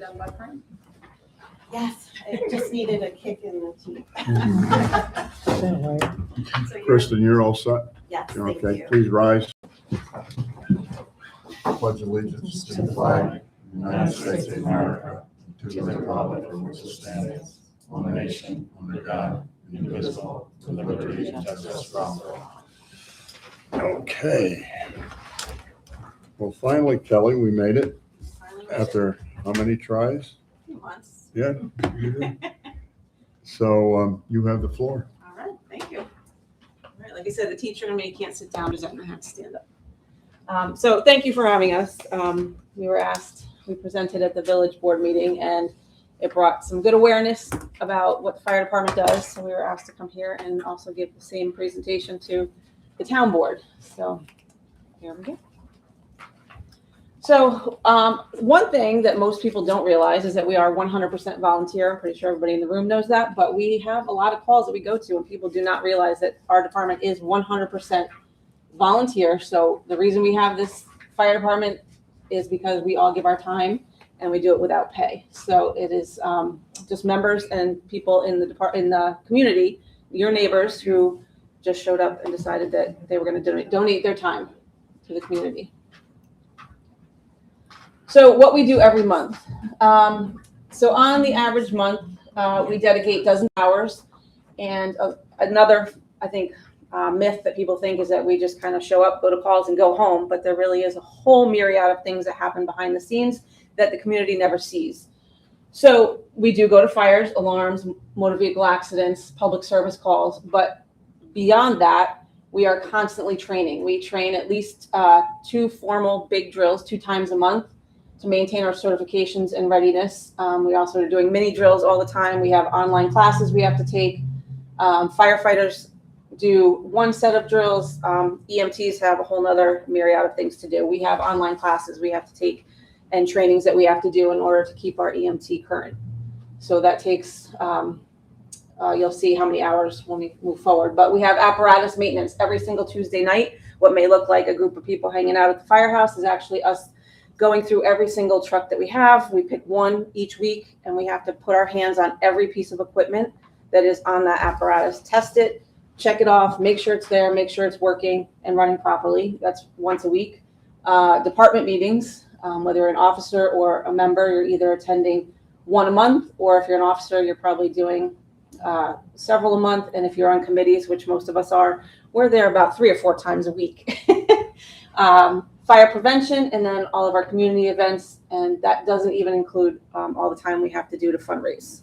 done by Frank? Yes, it just needed a kick in the teeth. So Kristen, you're all set? Yes, You're thank okay. you. Please rise. Pledge allegiance to the flag of the United States of America, and to the republic for which it stands, one nation, under God, indivisible, with liberty and justice for all. Okay. Well, finally, Kelly, we made it after how many tries? A few months. Yeah. So you have the floor. All right, thank you. All right, like I said, the teacher and me can't sit down, just have to stand up. So thank you for having us. We were asked, we presented at the village board meeting, and it brought some good awareness about what the fire department does. So we were asked to come here and also give the same presentation to the town board. So here we go. So one thing that most people don't realize is that we are 100% volunteer. I'm pretty sure everybody in the room knows that, but we have a lot of calls that we go to, and people do not realize that our department is 100% volunteer. So the reason we have this fire department is because we all give our time and we do it without pay. So it is just members and people in the community, your neighbors, who just showed up and decided that they were going to donate their time to the community. So what we do every month. So on the average month, we dedicate dozen hours. And another, I think, myth that people think is that we just kind of show up, go to calls, and go home. But there really is a whole myriad of things that happen behind the scenes that the community never sees. So we do go to fires, alarms, motor vehicle accidents, public service calls. But beyond that, we are constantly training. We train at least 2 formal big drills 2 times a month to maintain our certifications and readiness. We also are doing mini drills all the time. We have online classes we have to take. Firefighters do 1 set of drills. EMTs have a whole nother myriad of things to do. We have online classes we have to take and trainings that we have to do in order to keep our EMT current. So that takes, you'll see how many hours when we move forward. But we have apparatus maintenance every single Tuesday night. What may look like a group of people hanging out at the firehouse is actually us going through every single truck that we have. We pick 1 each week, and we have to put our hands on every piece of equipment that is on that apparatus, test it, check it off, make sure it's there, make sure it's working and running properly. That's once a week. Department meetings, whether you're an officer or a member, you're either attending 1 a month, or if you're an officer, you're probably doing several a month. And if you're on committees, which most of us are, we're there about 3 or 4 times a week. Fire prevention, and then all of our community events, and that doesn't even include all the time we have to do to fundraise.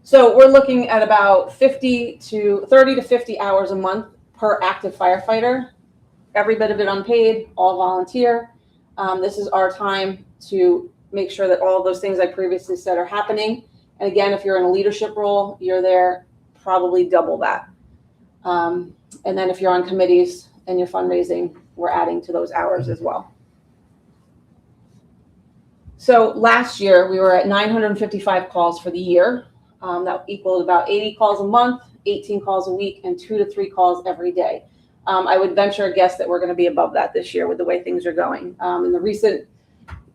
So we're looking at about 30 to 50 hours a month per active firefighter, every bit of it unpaid, all volunteer. This is our time to make sure that all of those things I previously said are happening. And again, if you're in a leadership role, you're there probably double that. And then if you're on committees and you're fundraising, we're adding to those hours as well. So last year we were at 955 calls for the year. That equaled about 80 calls a month, 18 calls a week, and 2 to 3 calls every day. I would venture a guess that we're going to be above that this year with the way things are going. In the recent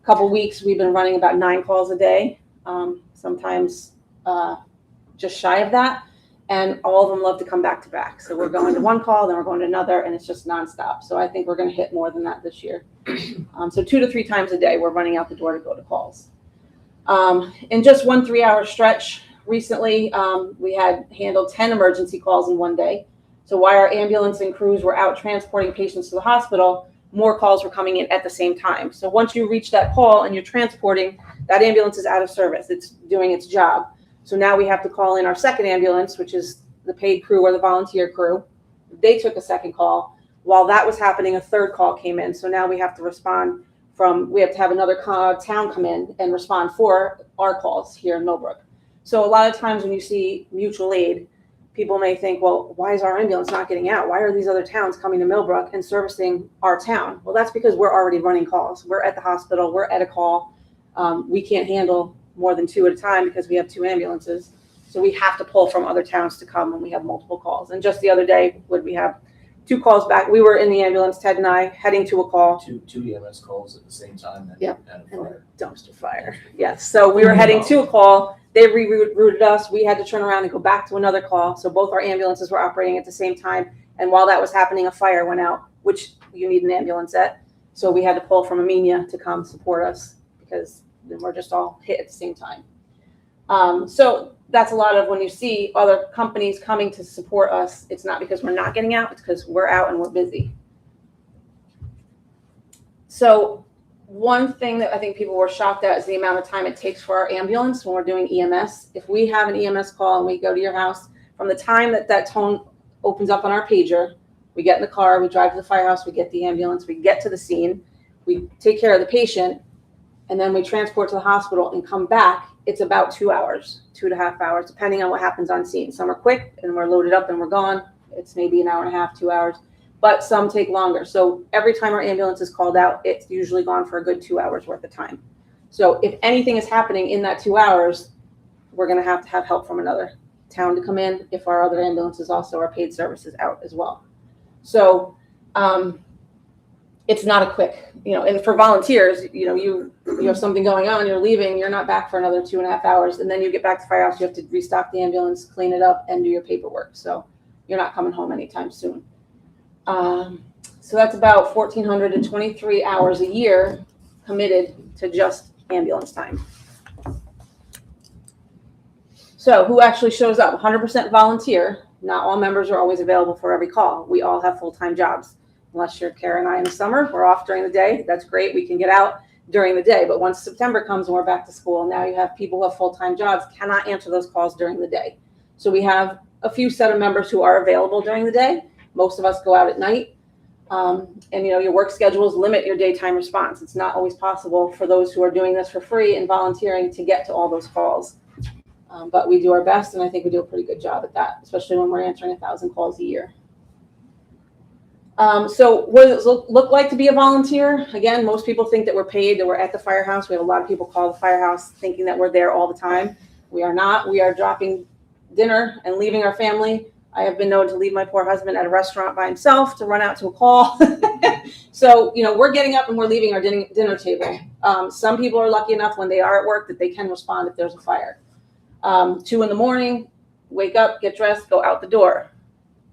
couple weeks, we've been running about 9 calls a day, sometimes just shy of that. And all of them love to come back to back. So we're going to 1 call, then we're going to another, and it's just nonstop. So I think we're going to hit more than that this year. So 2 to 3 times a day, we're running out the door to go to calls. In just 1 3-hour stretch recently, we had handled 10 emergency calls in 1 day. So while our ambulance and crews were out transporting patients to the hospital, more calls were coming in at the same time. So once you reach that call and you're transporting, that ambulance is out of service. It's doing its job. So now we have to call in our second ambulance, which is the paid crew or the volunteer crew. They took a second call. While that was happening, a 3rd call came in. So now we have to respond we have to have another town come in and respond for our calls here in Millbrook. So a lot of times when you see mutual aid, people may think, well, why is our ambulance not getting out? Why are these other towns coming to Millbrook and servicing our town? Well, that's because we're already running calls. We're at the hospital. We're at a call. We can't handle more than 2 at a time because we have 2 ambulances. So we have to pull from other towns to come when we have multiple calls. And just the other day, we have 2 calls back. We were in the ambulance, Ted and I, heading to a call. Two EMS calls at the same time and Yep. and a And fire. dumpster fire. Yes. So we were heading to a call. They rerouted us. We had to turn around and go back to another call. So both our ambulances were operating at the same time. And while that was happening, a fire went out, which you need an ambulance at. So we had to pull from Amenia to come support us because then we're just all hit at the same time. So that's a lot of when you see other companies coming to support us, it's not because we're not getting out, it's because we're out and we're busy. So one thing that I think people were shocked at is the amount of time it takes for our ambulance when we're doing EMS. If we have an EMS call and we go to your house, from the time that tone opens up on our pager, we get in the car, we drive to the firehouse, we get the ambulance, we get to the scene, we take care of the patient, and then we transport to the hospital and come back. It's about 2 hours, 2.5 hours, depending on what happens on scene. Some are quick and we're loaded up and we're gone. It's maybe an hour and a half, 2 hours, but some take longer. So every time our ambulance is called out, it's usually gone for a good 2 hours worth of time. So if anything is happening in that 2 hours, we're going to have help from another town to come in if our other ambulances also are paid services out as well. So it's not a quick, and for volunteers, you have something going on, you're leaving, you're not back for another 2.5 hours. And then you get back to firehouse, you have to restock the ambulance, clean it up, and do your paperwork. So you're not coming home anytime soon. So that's about 1,423 hours a year committed to just ambulance time. So who actually shows up? 100% volunteer. Not all members are always available for every call. We all have full-time jobs. Unless you're Kara and I in the summer, we're off during the day. That's great. We can get out during the day. But once September comes and we're back to school, now you have people who have full-time jobs, cannot answer those calls during the day. So we have a few set of members who are available during the day. Most of us go out at night. And your work schedules limit your daytime response. It's not always possible for those who are doing this for free and volunteering to get to all those calls. But we do our best, and I think we do a pretty good job at that, especially when we're answering 1,000 calls a year. So what does it look like to be a volunteer? Again, most people think that we're paid, that we're at the firehouse. We have a lot of people call the firehouse thinking that we're there all the time. We are not. We are dropping dinner and leaving our family. I have been known to leave my poor husband at a restaurant by himself to run out to a call. So, we're getting up and we're leaving our dinner table. Some people are lucky enough when they are at work that they can respond if there's a fire. 2 a.m, wake up, get dressed, go out the door.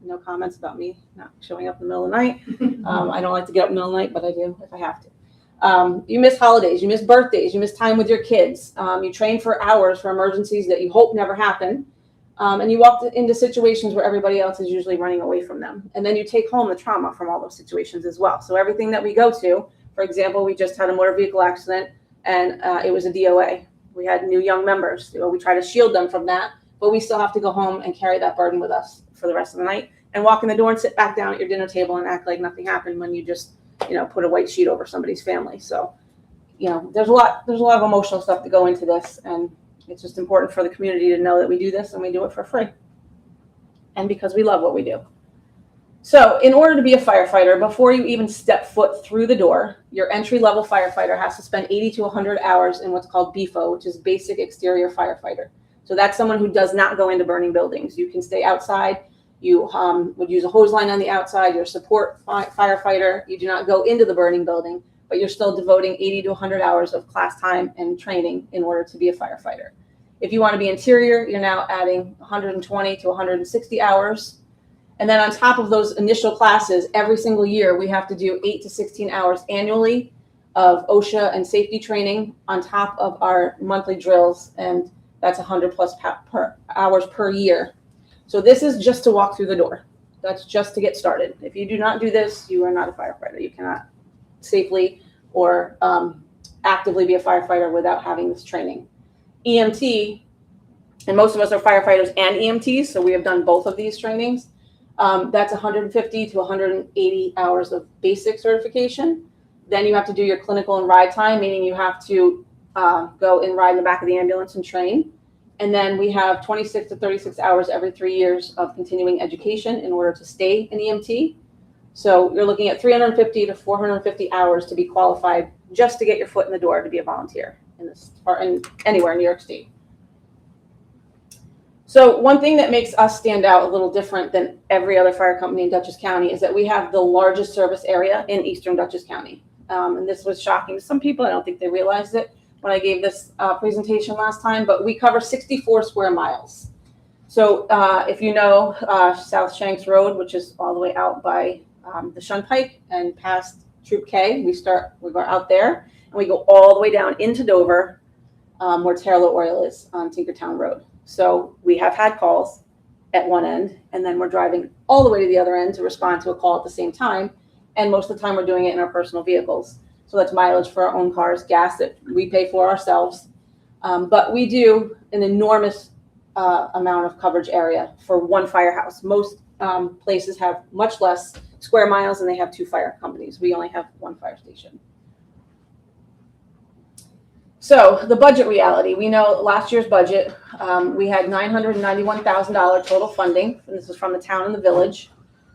No comments about me not showing up in the middle of the night. I don't like to get up in the middle of the night, but I do if I have to. You miss holidays, you miss birthdays, you miss time with your kids. You train for hours for emergencies that you hope never happen. And you walk into situations where everybody else is usually running away from them. And then you take home the trauma from all those situations as well. So everything that we go to, for example, we just had a motor vehicle accident and it was a DOA. We had new young members. We try to shield them from that, but we still have to go home and carry that burden with us for the rest of the night and walk in the door and sit back down at your dinner table and act like nothing happened when you just, put a white sheet over somebody's family. So, there's a lot of emotional stuff to go into this, and it's just important for the community to know that we do this and we do it for free. And because we love what we do. So in order to be a firefighter, before you even step foot through the door, your entry-level firefighter has to spend 80 to 100 hours in what's called BEFO, which is Basic Exterior Firefighter. So that's someone who does not go into burning buildings. You can stay outside. You would use a hose line on the outside. You're a support firefighter. You do not go into the burning building, but you're still devoting 80 to 100 hours of class time and training in order to be a firefighter. If you want to be interior, you're now adding 120 to 160 hours. And then on top of those initial classes, every single year, we have to do 8 to 16 hours annually of OSHA and safety training on top of our monthly drills. And that's 100 plus hours per year. So this is just to walk through the door. That's just to get started. If you do not do this, you are not a firefighter. You cannot safely or actively be a firefighter without having this training. EMT, and most of us are firefighters and EMTs, so we have done both of these trainings. That's 150 to 180 hours of basic certification. Then you have to do your clinical and ride time, meaning you have to go and ride in the back of the ambulance and train. And then we have 26 to 36 hours every 3 years of continuing education in order to stay an EMT. So you're looking at 350 to 450 hours to be qualified just to get your foot in the door to be a volunteer in this or in anywhere in New York State. So one thing that makes us stand out a little different than every other fire company in Dutchess County is that we have the largest service area in eastern Dutchess County. And this was shocking to some people. I don't think they realized it when I gave this presentation last time, but we cover 64 square miles. So if you know South Shanks Road, which is all the way out by the Shunpike and past Troop K, we go out there and we go all the way down into Dover, where Taylor Oil is on Tinkertown Road. So we have had calls at one end, and then we're driving all the way to the other end to respond to a call at the same time. And most of the time we're doing it in our personal vehicles. So that's mileage for our own cars, gas that we pay for ourselves. But we do an enormous amount of coverage area for one firehouse. Most places have much less square miles and they have 2 fire companies. We only have 1 fire station. So the budget reality, we know last year's budget, we had $991,000 total funding, and this is from the town and the village.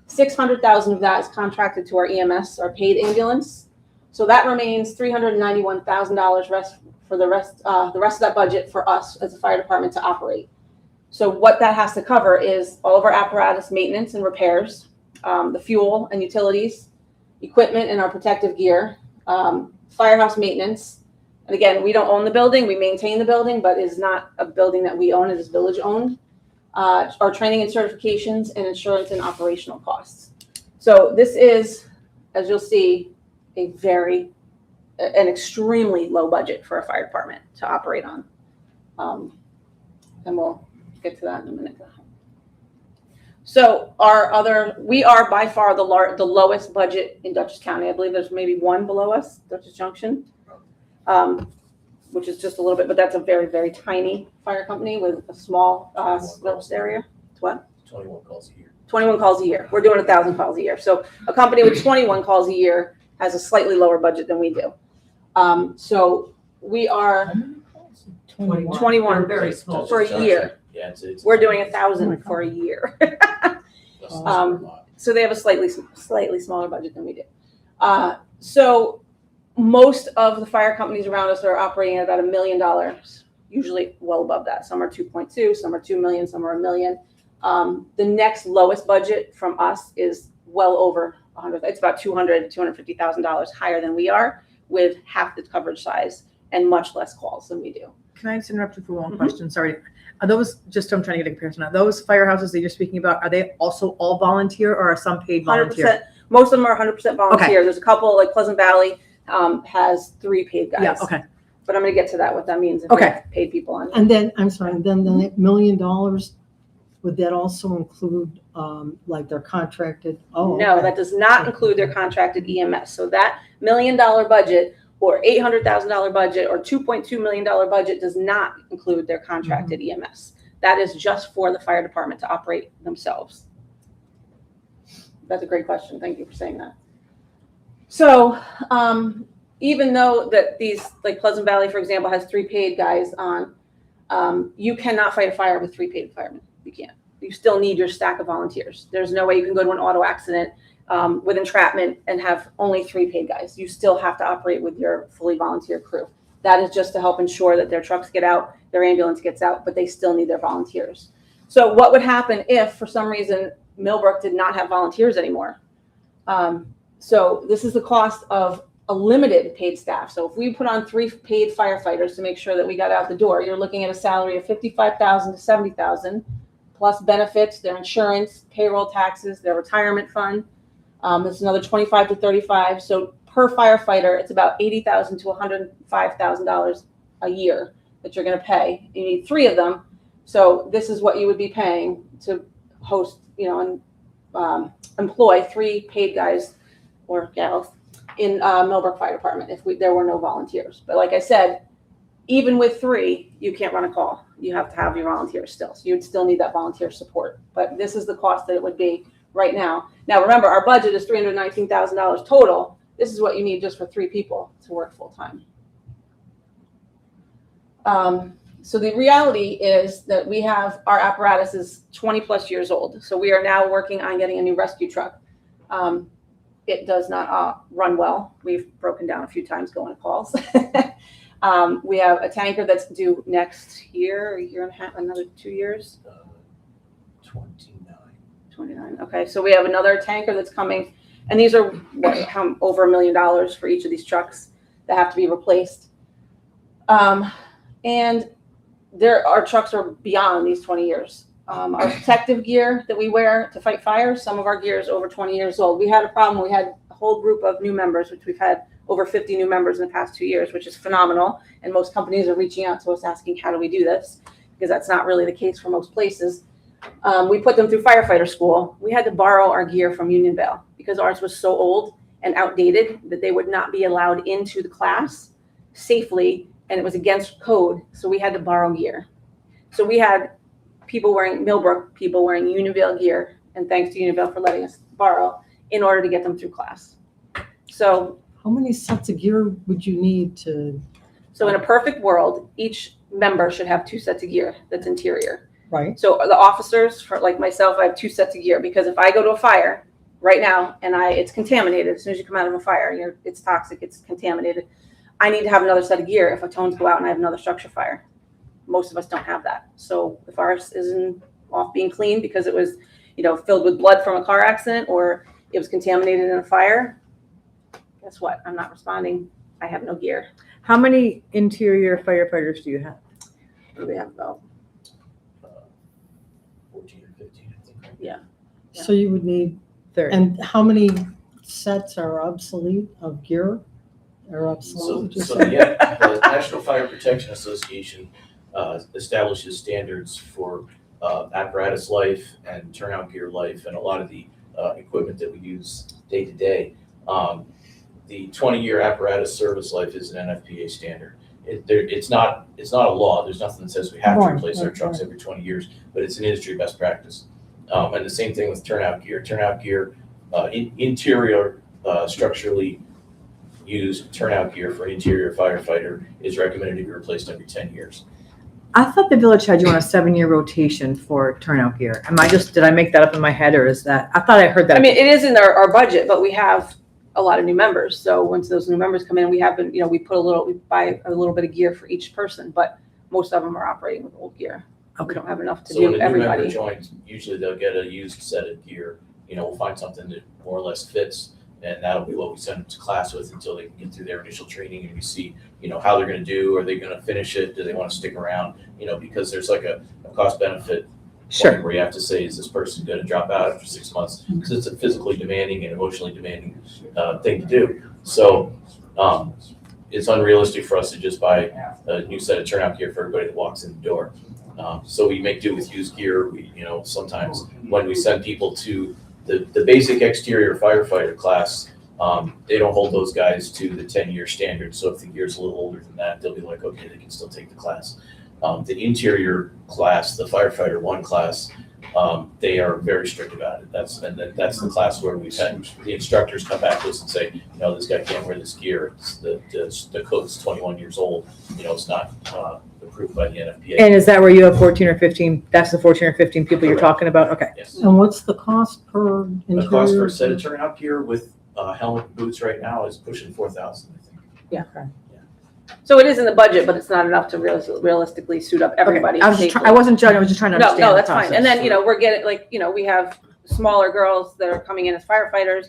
600,000 of that is contracted to our EMS, our paid ambulance. So that remains $391,000 for the rest of that budget for us as a fire department to operate. So what that has to cover is all of our apparatus maintenance and repairs, the fuel and utilities, equipment and our protective gear, firehouse maintenance. And again, we don't own the building, we maintain the building, but it's not a building that we own, it is village owned. Our training and certifications and insurance and operational costs. So this is, as you'll see, an extremely low budget for a fire department to operate on. And we'll get to that in a minute. So we are by far the lowest budget in Dutchess County. I believe there's maybe one below us, Dutchess Junction. Which is just a little bit, but that's a very, very tiny fire company with a small service area. It's what? 21 calls a year. 21 calls a year. We're doing 1,000 calls a year. So a company with 21 calls a year has a slightly lower budget than we do. So we are 21 very small for a year. Yeah, it's We're doing 1,000 for a year. So they have a slightly smaller budget than we do. So most of the fire companies around us are operating at about $1 million, usually well above that. Some are 2.2, some are 2 million, some are $1 million. The next lowest budget from us is well over 100. It's about $250,000 higher than we are, with half the coverage size and much less calls than we do. Can I just interrupt you for one question? Sorry. Are those, just I'm trying to get a comparison, are those firehouses that you're speaking about, are they also all volunteer or are some paid volunteer? 100%. Most of them are 100% volunteer. Okay. There's a couple, like Pleasant Valley has 3 paid guys. Yeah, okay. But I'm going to get to that, what that means if Okay. we have paid people on. And then, I'm sorry, then the $1 million, would that also include, like their contracted? Oh, No, okay. that does not include their contracted EMS. So that $1 million budget or $800,000 budget or $2.2 million budget does not include their contracted EMS. That is just for the fire department to operate themselves. That's a great question. Thank you for saying that. So even though that these, like Pleasant Valley, for example, has 3 paid guys on, you cannot fight a fire with 3 paid firemen. You can't. You still need your stack of volunteers. There's no way you can go to an auto accident with entrapment and have only 3 paid guys. You still have to operate with your fully volunteer crew. That is just to help ensure that their trucks get out, their ambulance gets out, but they still need their volunteers. So what would happen if, for some reason, Millbrook did not have volunteers anymore? So this is the cost of a limited paid staff. So if we put on 3 paid firefighters to make sure that we got out the door, you're looking at a salary of $55,000 to $70,000, plus benefits, their insurance, payroll taxes, their retirement fund. There's another $25,000 to $35,000. So per firefighter, it's about $80,000 to $105,000 a year that you're going to pay. You need 3 of them. So this is what you would be paying to host, and employ 3 paid guys or gals in Millbrook Fire Department if there were no volunteers. But like I said, even with 3, you can't run a call. You have to have your volunteers still. So you'd still need that volunteer support. But this is the cost that it would be right now. Now, remember, our budget is $319,000 total. This is what you need just for 3 people to work full time. So the reality is that we have, our apparatus is 20 plus years old. So we are now working on getting a new rescue truck. It does not run well. We've broken down a few times going to calls. We have a tanker that's due next year, a year and a half, another 2 years. 29. 29. Okay, so we have another tanker that's coming, and these are over $1 million for each of these trucks that have to be replaced. And our trucks are beyond these 20 years. Our protective gear that we wear to fight fires, some of our gear is over 20 years old. We had a problem. We had a whole group of new members, which we've had over 50 new members in the past 2 years, which is phenomenal. And most companies are reaching out to us asking, how do we do this? Because that's not really the case for most places. We put them through firefighter school. We had to borrow our gear from Unionville because ours was so old and outdated that they would not be allowed into the class safely, and it was against code. So we had to borrow gear. So we had people wearing Millbrook, people wearing Unionville gear, and thanks to Unionville for letting us borrow in order to get them through class. So How many sets of gear would you need to, in a perfect world, each member should have 2 sets of gear that's interior. right? So the officers, for like myself, I have 2 sets of gear because if I go to a fire right now and it's contaminated, as soon as you come out of a fire, it's toxic, it's contaminated. I need to have another set of gear if tones go out and I have another structure fire. Most of us don't have that. So if ours isn't off being clean because it was, filled with blood from a car accident or it was contaminated in a fire, guess what? I'm not responding. I have no gear. How many interior firefighters do you have? What do we have about? 14 or 15, I think. Right? Yeah. So you would need, 30. and how many sets are obsolete of gear? Or obsolete? would you So say? yeah, the National Fire Protection Association establishes standards for apparatus life and turnout gear life and a lot of the equipment that we use day to day. The 20-year apparatus service life is an NFPA standard. It's not a law. There's nothing that says we have to Right, replace our right, trucks every 20 years, but it's an industry best practice. And the same thing with turnout gear. Turnout gear, interior structurally used turnout gear for an interior firefighter is recommended to be replaced every 10 years. I thought the village had you on a 7-year rotation for turnout gear. did I make that up in my head, or is that, I thought I heard that. I mean, it is in our budget, but we have a lot of new members. So once those new members come in, we have been, we buy a little bit of gear for each person, but most of them are operating with old gear. We Okay. don't have enough to So when do a new member everybody. joins, usually they'll get a used set of gear. We'll find something that more or less fits, and that'll be what we send them to class with until they can get through their initial training and we see, how they're going to do. Are they going to finish it? Do they want to stick around? Because there's like a cost benefit Sure. where you have to say, is this person going to drop out after 6 months? Because it's a physically demanding and emotionally demanding thing to do. So it's unrealistic for us to just buy a new set of turnout gear for everybody that walks in the door. So we make do with used gear. We, sometimes when we send people to the basic exterior firefighter class, they don't hold those guys to the 10-year standard. So if the gear's a little older than that, they'll be like, okay, they can still take the class. The interior class, the firefighter 1 class, they are very strict about it. That's the class where we've had the instructors come back to us and say, this guy can't wear this gear. The code's 21 years old. It's not approved by the NFPA. And is that where you have 14 or 15? That's the 14 or 15 people you're Correct. talking about? Okay. Yes. And what's the cost per interior? The cost for a set of turnout gear with helmet and boots right now is pushing $4,000, I think. Yeah. So it is in the budget, but it's not enough to realistically suit up everybody. Okay. I wasn't judging. I was just trying to understand. No, the that's fine. And then, process. we're getting we have smaller girls that are coming in as firefighters,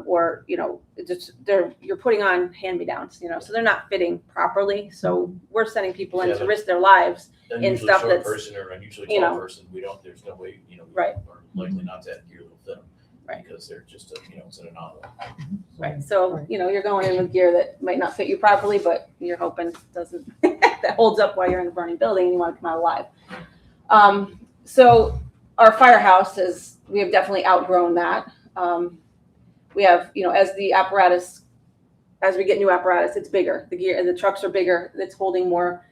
or, you're putting on hand-me-downs, so they're not fitting properly. So we're sending people in Yeah, to but- risk their lives. Unusually stuff short that's, person or unusually you tall know. person, there's no way, Right. are likely not to have gear that'll fit them. Right. Because they're just, it's an anomaly. Right. So, Right. you're going in with gear that might not fit you properly, but you're hoping doesn't, that holds up while you're in a burning building and you want to come out alive. So our firehouse we have definitely outgrown that. We have, as we get new apparatus, it's bigger. The gear and the trucks are bigger. It's holding more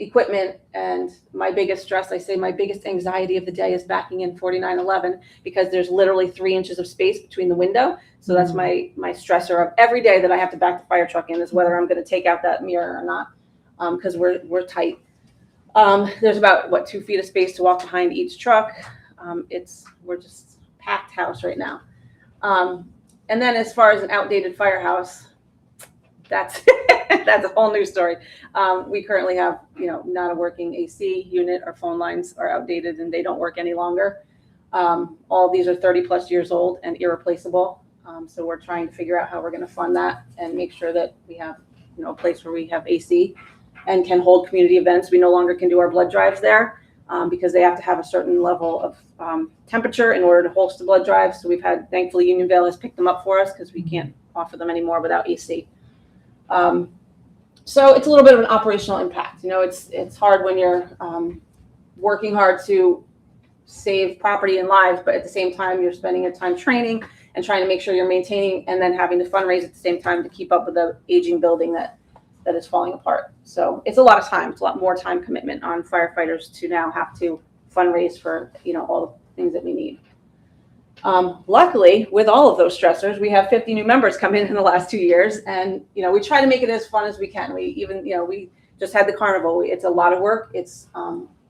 equipment. And my biggest stress, my biggest anxiety of the day is backing in 4911 because there's literally 3 inches of space between the window. So that's my stressor of every day that I have to back the fire truck in is whether I'm going to take out that mirror or not, because we're tight. There's about 2 feet of space to walk behind each truck. We're just packed house right now. And then as far as an outdated firehouse, that's, that's a whole new story. We currently have, not a working AC unit. Our phone lines are outdated and they don't work any longer. All these are 30+ years old and irreplaceable. So we're trying to figure out how we're going to fund that and make sure that we have, a place where we have AC and can hold community events. We no longer can do our blood drives there because they have to have a certain level of temperature in order to host the blood drive. So we've had, thankfully, Unionville has picked them up for us because we can't offer them anymore without AC. So it's a little bit of an operational impact. It's hard when you're working hard to save property and lives, but at the same time, you're spending your time training and trying to make sure you're maintaining and then having to fundraise at the same time to keep up with the aging building that is falling apart. So it's a lot of time. It's a lot more time commitment on firefighters to now have to fundraise for, all the things that we need. Luckily, with all of those stressors, we have 50 new members come in the last 2 years. And, we try to make it as fun as we can. We even, we just had the carnival. It's a lot of work. It's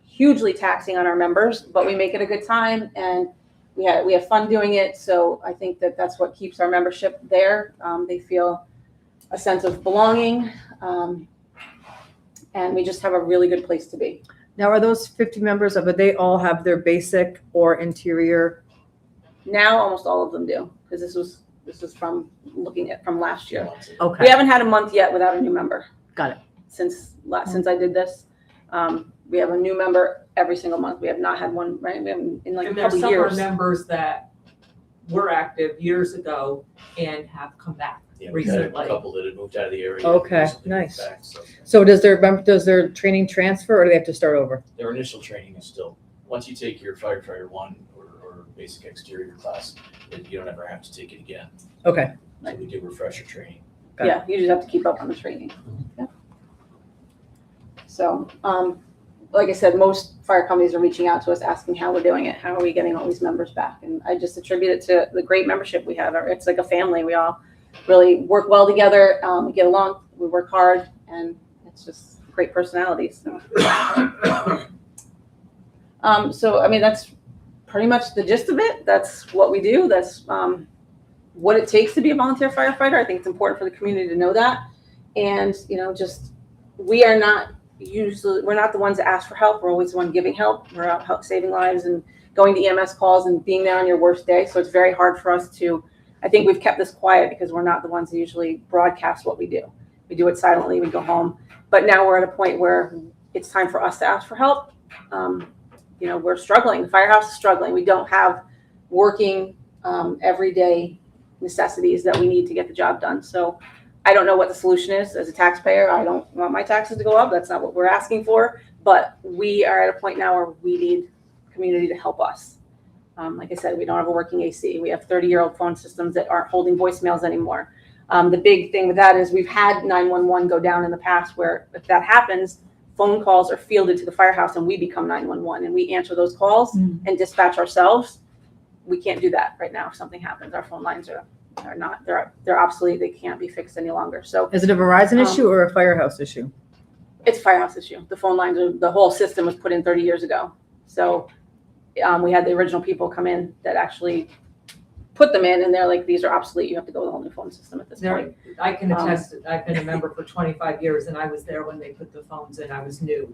hugely taxing on our members, but we make it a good time and we have fun doing it. So I think that's what keeps our membership there. They feel a sense of belonging. And we just have a really good place to be. Now, are those 50 members, would they all have their basic or interior? Now, almost all of them do, because this was from looking at from last year. Okay. We haven't had a month yet without a new member. Got it. Since I did this, we have a new member every single month. We have not had one, right? We haven't in like a And there's couple some years. are members that were active years ago and have come back Yeah, we had a recently. couple that had moved out of the area. Okay, recently moved nice. back, so So does their training transfer or do they have to start over? their initial training is still, once you take your firefighter 1 or basic exterior class, you don't ever have to take it again. Okay. So we do refresher training. Got it. Yeah, you just have to keep up on the training. Yeah. So, like I said, most fire companies are reaching out to us asking how we're doing it. How are we getting all these members back? And I just attribute it to the great membership we have. It's like a family. We all really work well together. We get along. We work hard, and it's just great personalities. So, so I mean, that's pretty much the gist of it. That's what we do. That's what it takes to be a volunteer firefighter. I think it's important for the community to know that. And, just we're not the ones that ask for help. We're always the one giving help. We're out help saving lives and going to EMS calls and being there on your worst day. So it's very hard for us I think we've kept this quiet because we're not the ones that usually broadcast what we do. We do it silently. We go home. But now we're at a point where it's time for us to ask for help. We're struggling. The firehouse is struggling. We don't have working everyday necessities that we need to get the job done. So I don't know what the solution is. As a taxpayer, I don't want my taxes to go up. That's not what we're asking for. But we are at a point now where we need community to help us. Like I said, we don't have a working AC. We have 30-year-old phone systems that aren't holding voicemails anymore. The big thing with that is we've had 911 go down in the past where if that happens, phone calls are fielded to the firehouse and we become 911 and we answer those calls and dispatch ourselves. We can't do that right now. If something happens, our phone lines are not, they're obsolete. They can't be fixed any longer. So Is it a Verizon issue or a Firehouse issue? it's a firehouse issue. The phone lines the whole system was put in 30 years ago. So we had the original people come in that actually put them in and they're like, these are obsolete. You have to go with a whole new phone system at this point. I can attest, I've been a member for 25 years and I was there when they put the phones in. I was new.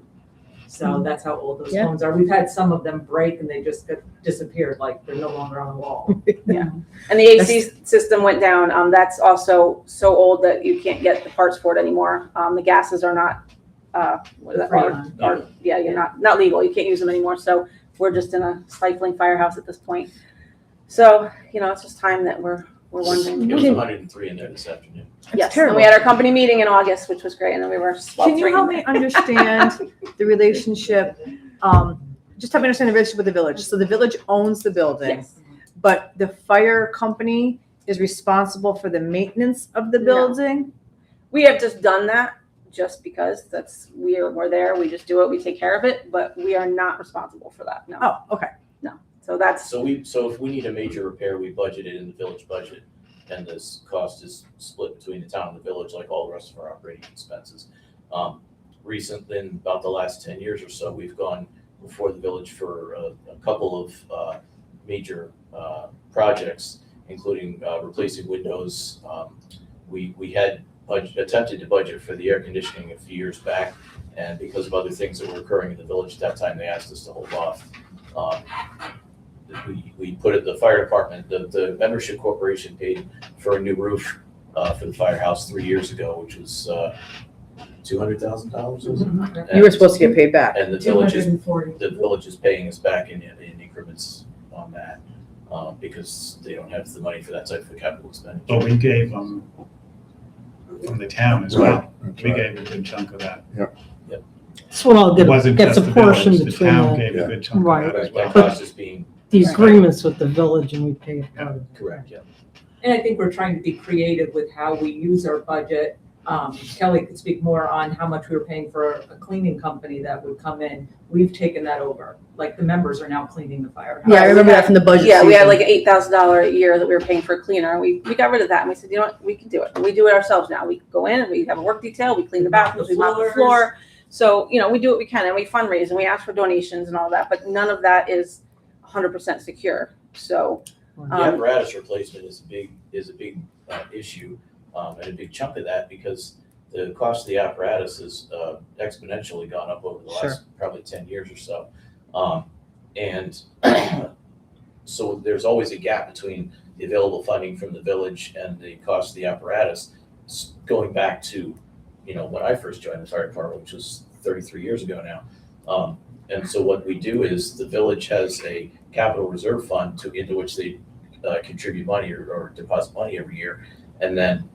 So that's how old those Yeah. phones are. We've had some of them break and they just disappeared, like they're no longer on the wall. And the AC system went down. That's also so old that you can't get the parts for it anymore. The gases are not, you're not legal. You can't use them anymore. So we're just in a stifling firehouse at this point. So, it's just time that we're wondering. It was 103 in there this afternoon. Yes, and terrible. we had our company meeting in August, which was great. And then we were Can you sweltering. help me understand the relationship? Just help me understand the relationship with the village. So the village owns the building, Yes. but the fire company is responsible for the maintenance of the No. building? We have just done that just because we're there. We just do it. We take care of it, but we are not responsible for that. No. Oh, okay. So that's, So if we need a major repair, we budget it in the village budget, and this cost is split between the town and the village, like all the rest of our operating expenses. Recently, in about the last 10 years or so, we've gone before the village for a couple of major projects, including replacing windows. We had attempted to budget for the air conditioning a few years back, and because of other things that were occurring in the village at that time, they asked us to hold off. We put it, the fire department, the membership corporation paid for a new roof for the firehouse 3 years ago, which was $200,000, was it? You were supposed to get paid back. And the village is paying us back in increments on that, because they don't have the money for that type of capital expenditure. But we gave them from the town as well. We gave a good chunk of that. So it all It wasn't gets just a the portion village, the between town the gave a good chunk of Right. that as Right, well. that cost is being, agreements with the village and we pay a part of it. correct, yeah. And I think we're trying to be creative with how we use our budget. Kelly could speak more on how much we were paying for a cleaning company that would come in. We've taken that over, like the members are now cleaning the firehouse. Yeah, I remember that from the budget Yeah, we had season. like $8,000 a year that we were paying for a cleaner, and we got rid of that, and we said, you know what, we can do it. And we do it ourselves now. We go in and we have a work detail, we clean the bathrooms, we mop the floor. So, you know, we do what we can, and we fundraise, and we ask for donations and all that, but none of that is 100% secure. So, The apparatus replacement is a big issue, and a big chunk of that, because the cost of the apparatus has exponentially gone up over the last probably 10 years or so. And so there's always a gap between the available funding from the village and the cost of the apparatus, going back to, you know, when I first joined the fire department, which was 33 years ago now. And so what we do is the village has a capital reserve fund into which they contribute money or deposit money every year. And then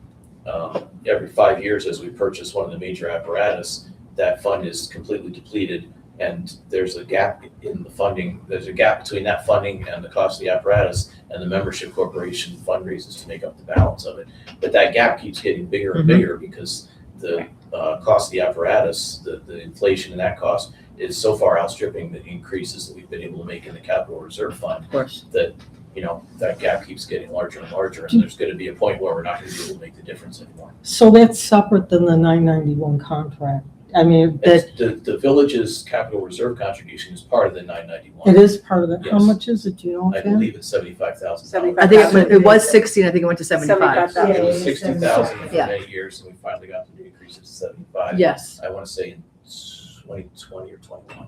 every 5 years, as we purchase one of the major apparatus, that fund is completely depleted, and there's a gap in the funding. There's a gap between that funding and the cost of the apparatus, and the membership corporation fundraises to make up the balance of it. But that gap keeps getting bigger and bigger because the cost of the apparatus, the inflation in that cost, is so far outstripping the increases that we've been able to make in the capital reserve fund. Of course. That, you know, that gap keeps getting larger and larger, and there's gonna be a point where we're not gonna be able to make the difference anymore. So that's separate than the 991 contract. I mean, that, The village's capital reserve contribution is part of the it 991. is part of it. How Yes. much is it, do you know? I Ken? believe it's $75,000. 75. I think it was 16, I think it went to 75. 75,000. It was 60,000 for Yeah. many years, and we finally got them to increase it to 75. Yes. I wanna say in 2020 or 21.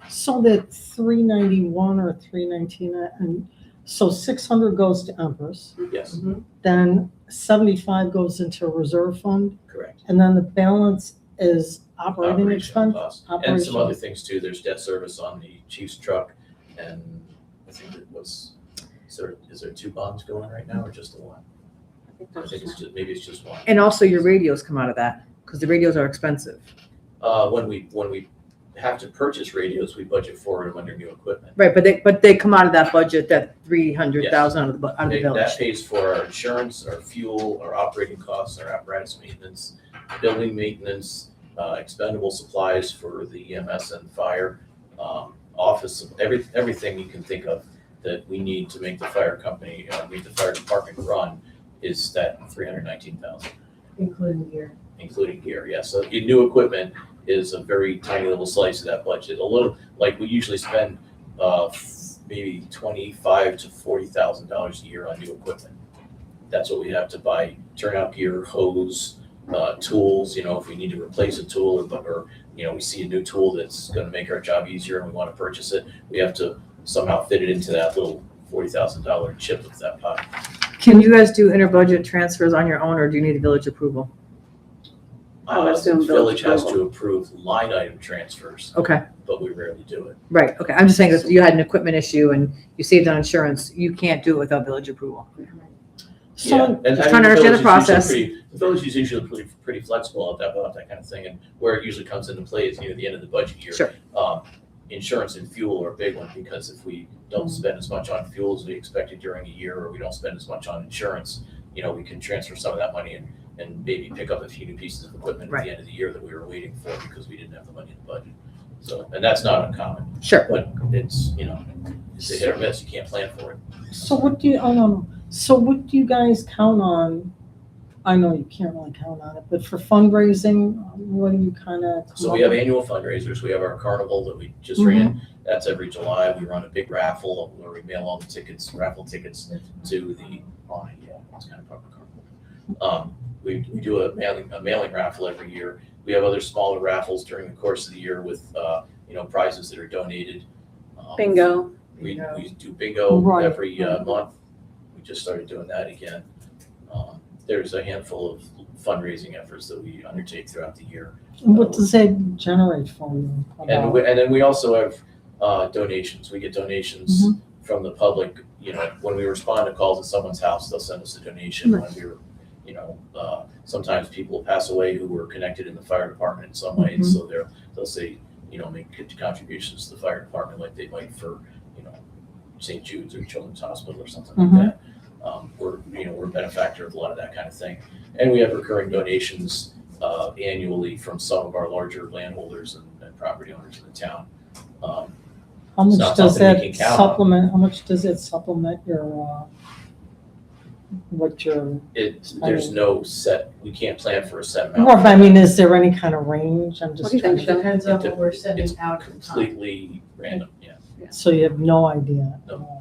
So that 391 or 319, and so 600 goes to Empress, Yes, then 75 goes into a reserve fund, correct. and then the balance is operating Operational expense. costs. And some Operational. other things too. There's debt service on the chief's truck, and I think it was, is there 2 bonds going right now or just the one? I think it's just, maybe it's just one. And also your radios come out of that, because the radios are expensive. When we have to purchase radios, we budget for them under new equipment. Right, but they come out of that budget, that 300,000 out of the village. That pays for our insurance, our fuel, our operating costs, our apparatus maintenance, building maintenance, expendable supplies for the EMS and fire, office, everything you can think of that we need to make the fire company, make the fire department run is that 319,000, Including gear. including gear. Yes, so your new equipment is a very tiny little slice of that budget. A little, like we usually spend maybe $25,000 to $40,000 a year on new equipment. That's what we have to buy: turnout gear, hose, tools. You know, if we need to replace a tool, or you know, we see a new tool that's going to make our job easier and we want to purchase it, we have to somehow fit it into that little $40,000 chip of that pot. Can you guys do inter-budget transfers on your own, or do you need village approval? I would assume The village has approval. to approve line item transfers, Okay, but we rarely do it. right, okay. I'm just saying, if you had an equipment issue and you saved on insurance, you can't do it without village approval. So, Yeah, and Just trying to understand the process. The village is usually pretty flexible about that kind of thing, and where it usually comes into play is near the end of the budget year. Sure. Insurance and fuel are a big one, because if we don't spend as much on fuel as we expected during a year, or we don't spend as much on insurance, you know, we can transfer some of that money and maybe pick up a few new pieces of equipment at Right. the end of the year that we were waiting for because we didn't have the money in the budget. So, and that's not uncommon, Sure. but it's, you know, it's a hit or miss. You can't plan for it. so what do you, oh, no. So what do you guys count on? I know you can't really count on it, but for fundraising, what do you kind of? So we have annual fundraisers. We have our carnival that we just ran. That's every July. We run a big raffle where we mail all the tickets, raffle tickets to the, yeah, it's kind of proper carnival. we do a mailing raffle every year. We have other smaller raffles during the course of the year with, prizes that are donated. Bingo. We do bingo Right. every month. We just started doing that again. There's a handful of fundraising efforts that we undertake throughout the year. And what does that generate for you? And about- then we also have donations. We get donations from the public. When we respond to calls at someone's house, they'll send us a donation. When we're, sometimes people pass away who were connected in the fire department in some way, so they'll say, make contributions to the fire department like they might for, St. Jude's or Children's Hospital or something like that. We're a benefactor of a lot of that kind of thing. And we have recurring donations annually from some of our larger landholders and property owners in the town. How It's much not does something we that can count on. supplement, how much does it supplement your, what your, There's no set, we can't plan for a set amount. well, I mean, is there any kind of range? I'm What just do you trying think, to, Shem? Depends on It what we're it's sending out at the time. completely random, yeah. so you have no idea? No.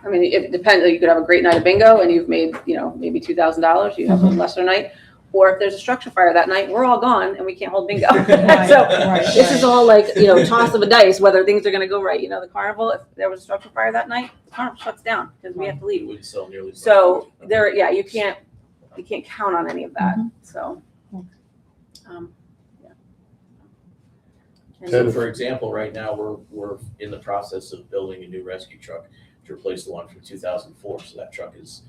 I mean, it depends. You could have a great night of bingo and you've made, maybe $2,000. You have a lesser night. Or if there's a structure fire that night, we're all gone and we can't hold bingo. Right, So right, this is right. all like, toss of a dice, whether things are going to go right. The carnival, if there was a structure fire that night, the carnival shuts down because we have to We leave. wouldn't sell nearly. as much So food. you can't count on any of that. So, yeah. And So for example, right now, we're in the process of building a new rescue truck to replace the one from 2004. So that truck is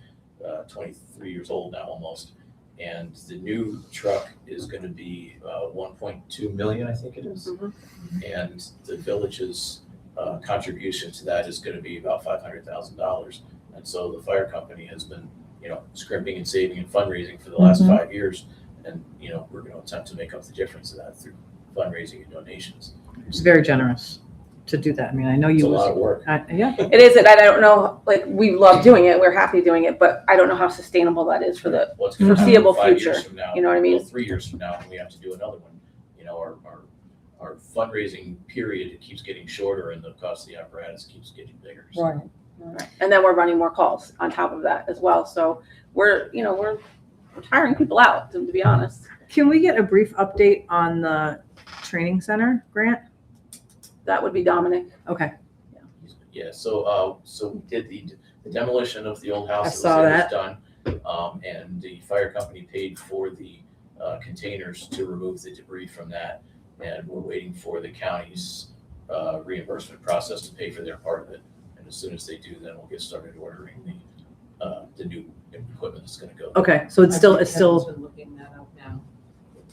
23 years old now almost. And the new truck is going to be 1.2 million, I think it is. Mhm. And the village's contribution to that is going to be about $500,000. And so the fire company has been, scrimping and saving and fundraising for the last 5 years. And, we're going to attempt to make up the difference of that through fundraising and donations. It's very generous to do that. I mean, I know It's you. a lot of work. Yeah, it is, and I don't know, we love doing it. We're happy doing it, but I don't know how sustainable that is for the What's gonna happen foreseeable 5 years future, from now, you know what I mean? well, 3 years from now, when we have to do another one. Our fundraising period keeps getting shorter and the cost of the apparatus keeps getting bigger. So Right. and then we're running more calls on top of that as well. So we're tiring people out, to be honest. can we get a brief update on the training center grant? That would be Dominic. Okay, Yeah, so we did the demolition of the old house. I that was saw there that. was done. And the fire company paid for the containers to remove the debris from that. And we're waiting for the county's reimbursement process to pay for their part of it. And as soon as they do, then we'll get started ordering the new equipment that's gonna go. okay, so it's still, Kevin's been looking that up now.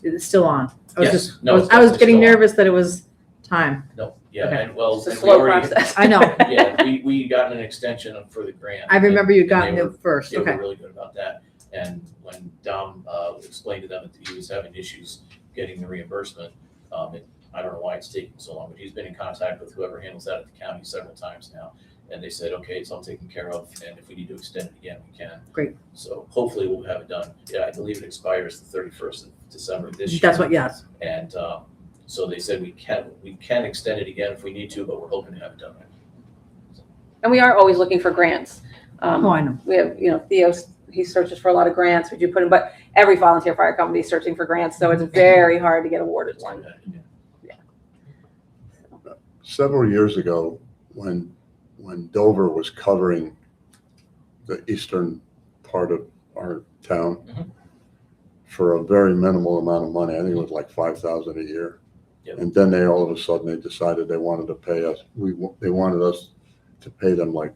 it's still on. Yes. No, I it's was definitely getting still on. nervous that it was time. No, yeah, Okay. and well, It's a and we slow already, process. I know. yeah, we got an extension for the grant. I remember you got And they it were- first. They were Okay, really good about that. And when Dom explained to them that he was having issues getting the reimbursement, I don't know why it's taking so long, but he's been in contact with whoever handles that at the county several times now. And they said, okay, it's all taken care of, and if we need to extend it again, we can. Great. So hopefully we'll have it done. Yeah, I believe it expires the 31st of December this year. that's what, yes. And so they said we can extend it again if we need to, but we're hoping to have it done. And we are always looking for grants. Oh, I know. We have, Theo, he searches for a lot of grants, which you put in, but every volunteer fire company is searching for grants, so it's very hard to get awarded one. Several years ago, when Dover was covering the eastern part of our town Mhm. for a very minimal amount of money, I think it was like $5,000 a year. Yep. And then they, all of a sudden, they decided they wanted to pay us, they wanted us to pay them like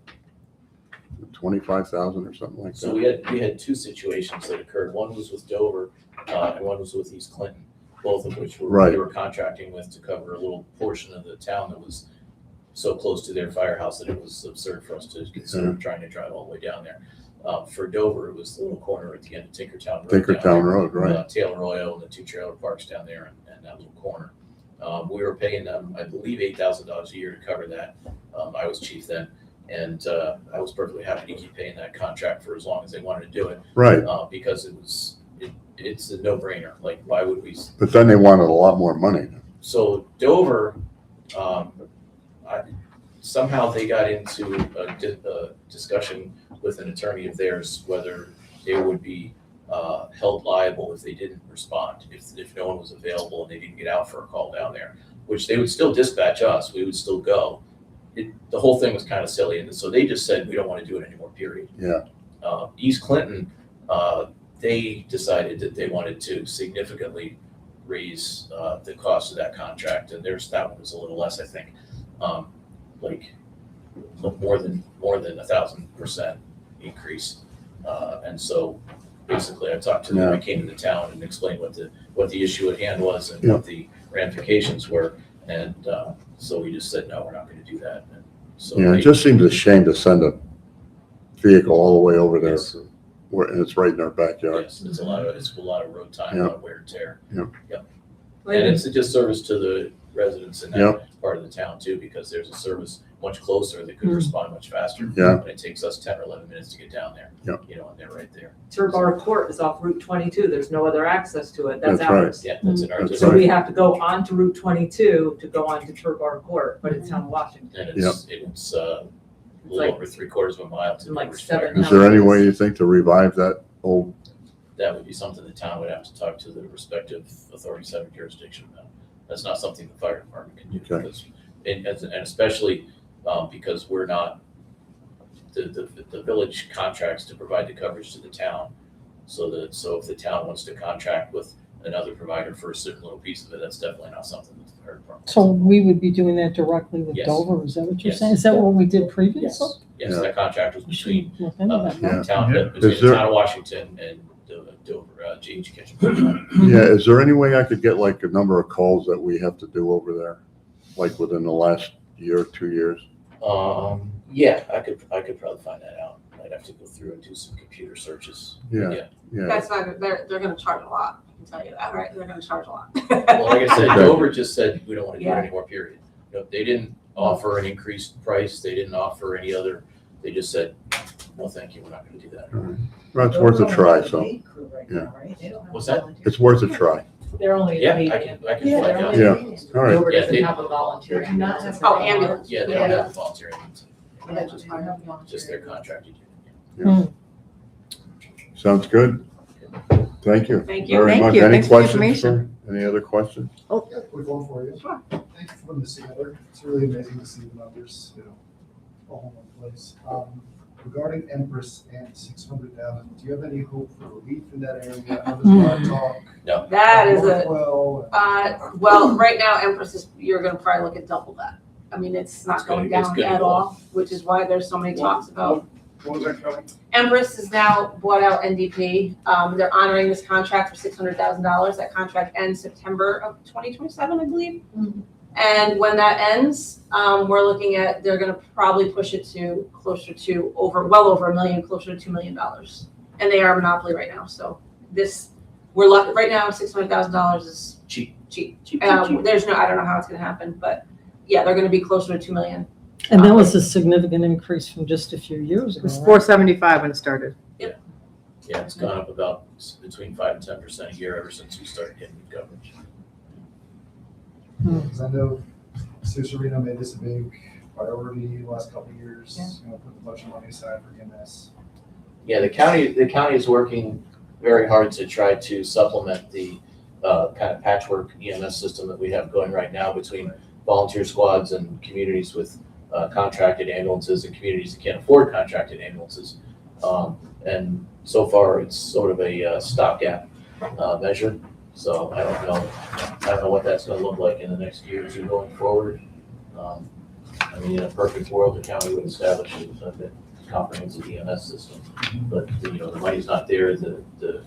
25,000 or something like So that. we had two situations that occurred. One was with Dover, and one was with East Clinton, both of which Right. we were contracting with to cover a little portion of the town that was so close to their firehouse that it was absurd for us to consider trying to drive all the way down there. For Dover, it was the little corner at the end of Tinkertown Road. down Tinkertown there. Road, right. Taylor Oil and the two trailer parks down there and that little corner. We were paying them, I believe, $8,000 a year to cover that. I was chief then, and I was perfectly happy to keep paying that contract for as long as they wanted to do it, Right, because it's a no-brainer. Like, why would we? but then they wanted a lot more money. So Dover, somehow they got into a discussion with an attorney of theirs whether they would be held liable if they didn't respond, if no one was available and they didn't get out for a call down there, which they would still dispatch us, we would still go. The whole thing was kind of silly, and so they just said, we don't want to do it anymore, period. Yeah. East Clinton, they decided that they wanted to significantly raise the cost of that contract, and that one was a little less, I think, like more than 1,000% increase. And so basically, I talked to them, I came to the town and explained what the issue at hand was and what the ramifications were, and so we just said, no, we're not going to do that. And so Yeah, it just seems a shame to send a vehicle all the way over there, Yes. and it's right in our backyard. yes, it's a lot of road time, a lot of wear and tear. And it's a disservice to the residents in that part of the town too, because there's a service much closer that could respond much faster. Yeah. And it takes us 10 or 11 minutes to get down there. Yeah. And they're right there. Turbar Court is off Route 22. There's no other access to it. That's That's right. ours. Yeah, that's in our That's district. So we have to go onto Route 22 to go onto Turbar Court, but it's on Washington. And it's a little like- over 3/4 of a mile to like Riverside. 7 Is there any way you think to revive that old, That would be something the town would have to talk to the respective authorities having jurisdiction about. That's not something the fire department can do, Okay. because, and especially because we're not, the village contracts to provide the coverage to the town. So if the town wants to contract with another provider for a certain little piece of it, that's definitely not something that the fire department. So we would be doing that directly with Yes. Dover, is that what you're Yes. saying? Is that what we did previously? Yes, Yeah. that contract was We should between look into that. Yeah. town, Yeah. between Is the there- town of Washington and Dover, J.H. Kitchen. yeah, is there any way I could get like a number of calls that we have to do over there? Like within the last year or 2 years? Yeah, I could probably find that out. I'd have to go through and do some computer searches. Yeah. That's not, they're gonna charge a lot, I can tell you that, right? They're gonna charge a lot. Well, like I said, Okay. Dover just said, we don't want to do it Yeah. anymore, period. They didn't offer an increased price, they didn't offer any other, they just said, no, thank you, we're not gonna do that. Well, it's worth a try, so yeah. What's that? it's worth a try. They're only Yeah, a I median. can Yeah, find they're out. only Yeah. a median. All right. Dover Yeah, doesn't they- have a volunteer. They do not ambulance. have- Oh, ambulance. Yeah, they don't have a volunteer ambulance, just their contracted unit. Sounds good. Thank you. Thank you. Very Thank much. you. Any Thanks for the questions? information. Any other questions? Yeah, quick one for you. Sure. Thank you for putting this together. It's really amazing to see the numbers, all in one place. Regarding Empress and 600,000, do you have any hope for relief in that area? I know there's a lot of talk. That is a, Well, well, right now Empress you're gonna probably look at double that. I mean, it's not It's gonna- going it's down gonna at go all, which is why there's so many talks about. what was that coming? Empress has now bought out NDP. They're honoring this contract for $600,000. That contract ends September of 2027, I believe. And when that ends, we're looking at, they're gonna probably push it to closer to well over $1 million, closer to $2 million. And they are a monopoly right now, so we're lucky, right now, $600,000 is Cheap. cheap. There's I don't know how it's gonna happen, but yeah, they're gonna be closer to $2 million. And that was a significant increase from just a few years It ago, was right? 475 when it started. Yeah, it's gone up about between 5 and 10% a year ever since we started getting coverage. Because I know Sioux Serena made this a big priority the last couple of years, put a bunch of money aside for EMS. Yeah, the county is working very hard to try to supplement the kind of patchwork EMS system that we have going right now between volunteer squads and communities with contracted ambulances and communities that can't afford contracted ambulances. And so far, it's sort of a stopgap measure. So I don't know what that's gonna look like in the next year or two going forward. I mean, in a perfect world, the county would establish a comprehensive EMS system. But, the money's not there, the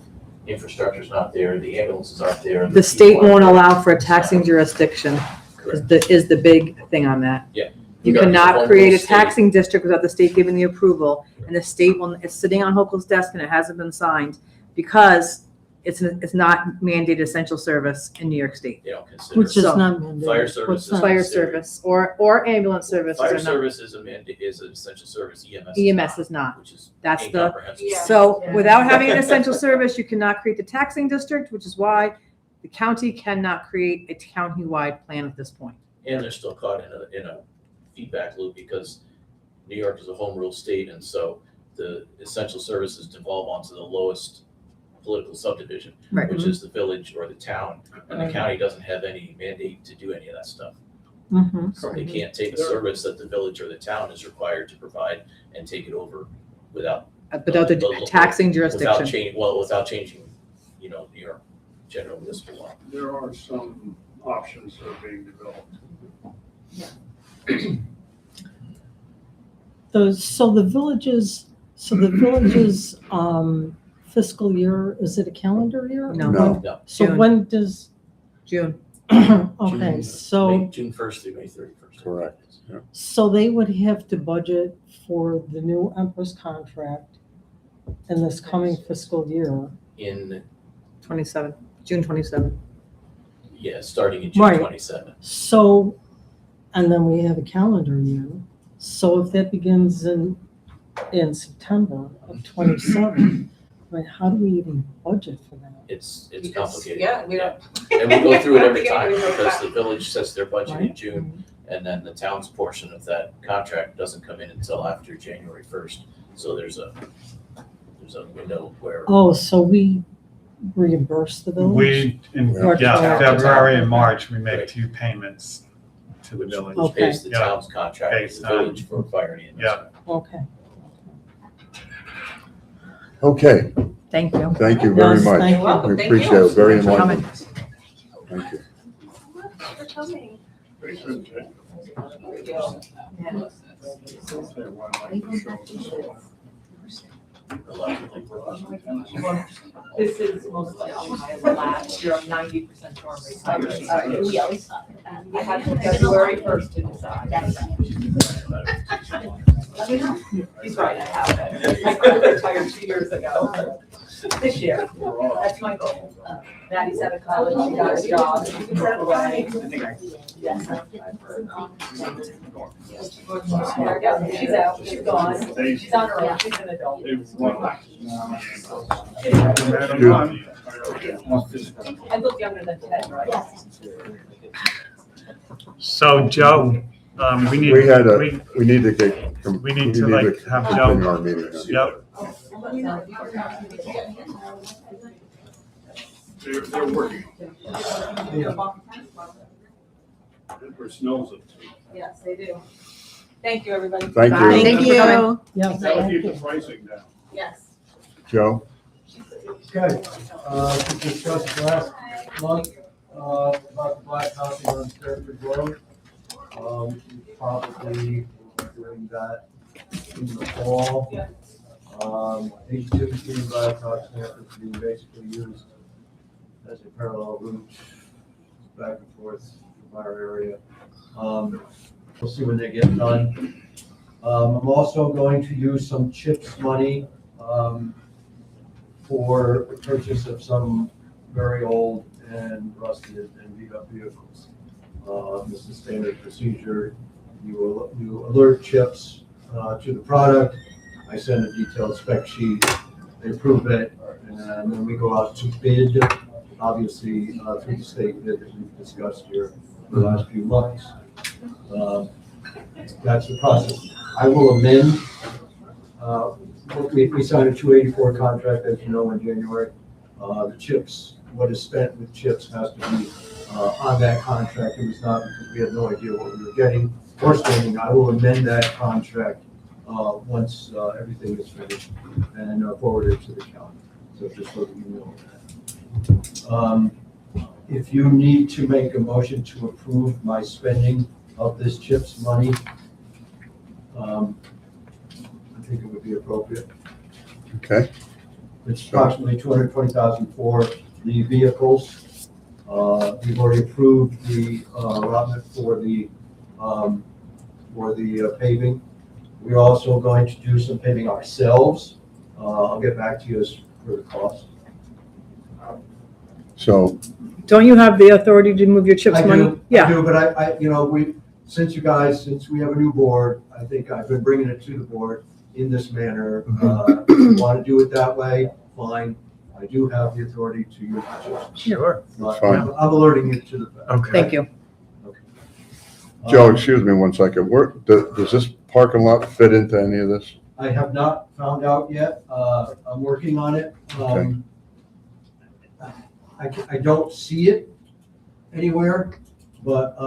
infrastructure's not there, the ambulances aren't there. The state people won't aren't there. allow for a taxing jurisdiction Correct. is the big thing on that. Yeah. You You got cannot one create a little state. taxing district without the state giving the approval, and the state it's sitting on Hochul's desk and it hasn't been signed because it's not mandated essential service in New York State. They don't consider. Which is So- not mandated. Fire What's services. that? Fire considered. service or ambulance services Fire are not. service is is an essential service, EMS EMS is not. which is That's the, incomprehensible. Yeah. so without having an essential service, you cannot create the taxing district, which is why the county cannot create a county-wide plan at this point. And they're still caught in a feedback loop because New York is a home rule state, and so the essential services devolve onto the lowest political subdivision, Right. which is the village or the town. And the county doesn't have any mandate to do any of that stuff. Mm-hmm. So they can't take a service that the village or the town is required to provide and take it over without, Without the taxing jurisdiction. without changing, New York general municipal law. There are some options that are being developed. So the village's fiscal year, is it a calendar year? No. No. So June. when does, June. okay, June- so, June 1st through May 31st. Correct. so they would have to budget for the new Empress contract in this coming fiscal year. In, 27, June 27. starting in June Right. 27. So, and then we have a calendar year. So if that begins in September of 27, I mean, how do we even budget for that? It's Because- complicated. Yeah, we don't. And we go through it every Yeah, time we go because back. the village sets their budget in Right. June, and then the town's portion of that contract doesn't come in until after January 1st. So there's a window where, Oh, so we reimburse the village? Or- February and March, we Right. make 2 payments to the village. which Okay. pays the town's contract with Based the on- village for fire and EMS. Yeah. Okay. Okay, Thank you. thank you very Yes, much. thank You're welcome. We Thank appreciate you. it, very Thanks for coming. enlightening. Thank you. This is most likely my last, you're 90% sure I'm retired. We always thought that. I have February 1st to decide. He's right, I have it. I could have retired 2 years ago. This year, that's my goal. Maddie's out of college, she got a job, she can step away. Yes. Yeah, she's out, she's gone, she's on her own, she's an adult. I look younger than Ted, right? Yes. So Joe, we need, We had we- we need to get. we need to, like, have Joe- continue our meeting. yep, They're working. Empress knows it. Yes, they do. Thank you, everybody. Thank Bye. you, Thank you. Yes, That'll thank keep you. the pricing down. Yes. Joe. Okay, to discuss last month, about the black coffee on Stafford Road. We can probably doing that in the fall. 817 Blacktop Stafford is being basically used as a parallel route back and forth from our area. We'll see when they get done. I'm also going to use some CHIPS money, for the purchase of some very old and rusted and beat up vehicles. This is standard procedure. You alert CHIPS to the product. I send a detailed spec sheet. They approve it, and then we go out to bid, obviously through the state bid that we've discussed here for the last few months. That's the process. I will amend. We signed a 284 contract, as you know, in January. The CHIPS, what is spent with CHIPS has to be on that contract. It was not, because we had no idea what we were getting or spending. I will amend that contract once everything is finished and forward it to the county. So just so that you know that. If you need to make a motion to approve my spending of this CHIPS money, I think it would be appropriate. Okay, It's approximately 220,000 for the vehicles. We've already approved the allotment for the paving. We're also going to do some paving ourselves. I'll get back to you as for the cost. so, Don't you have the authority to move your CHIPS I money? do, Yeah. I do, but since we have a new board, I think I've been bringing it to the board in this manner. If you want to do it that way, fine. I do have the authority to use the CHIPS. Sure. But Fine. I'm alerting you to the fact. okay. Thank you. Joe, excuse me one second. Does this parking lot fit into any of this? I have not found out yet. I'm working on it. I don't see it anywhere, but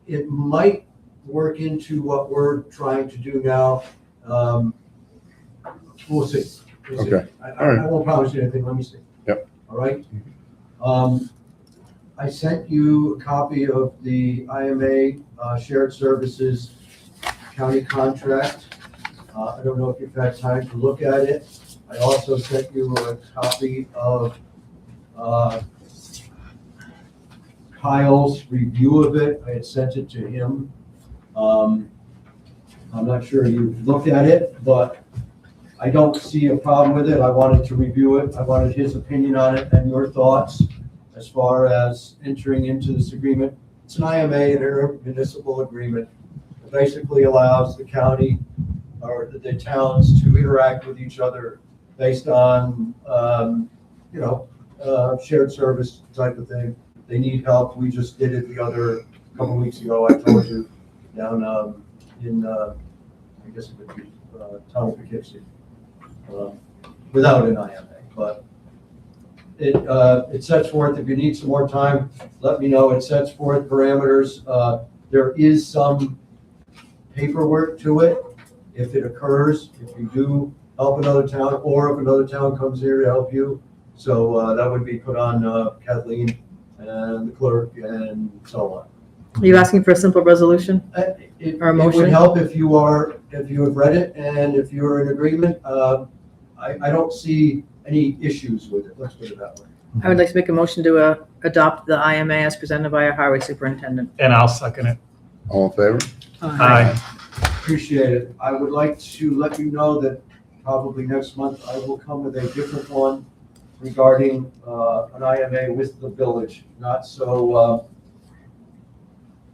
it might work into what we're trying to do now. We'll see. We'll see. Okay. I won't promise you anything. Let me see. Yep. All right. I sent you a copy of the IMA Shared Services County contract. I don't know if you've had time to look at it. I also sent you a copy of Kyle's review of it. I had sent it to him. I'm not sure you've looked at it, but I don't see a problem with it. I wanted to review it. I wanted his opinion on it and your thoughts as far as entering into this agreement. It's an IMA, an intermunicipal agreement. It basically allows the county or the towns to interact with each other based on, shared service type of thing. They need help. We just did it the other couple weeks ago. I told you down in, I guess it would be town of Poughkeepsie, without an IMA. But it sets forth, if you need some more time, let me know. It sets forth parameters. There is some paperwork to it. If it occurs, if you do help another town, or if another town comes here to help you. So that would be put on Kathleen and the clerk and so on. Are you asking for a simple resolution? It Or a would motion? help if you have read it and if you're in agreement. I don't see any issues with it, let's put it that way. I would like to make a motion to adopt the IMA as presented by our highway superintendent. And I'll second it. All in favor? Aye. Appreciate it. I would like to let you know that probably next month I will come with a different one regarding an IMA with the village, not so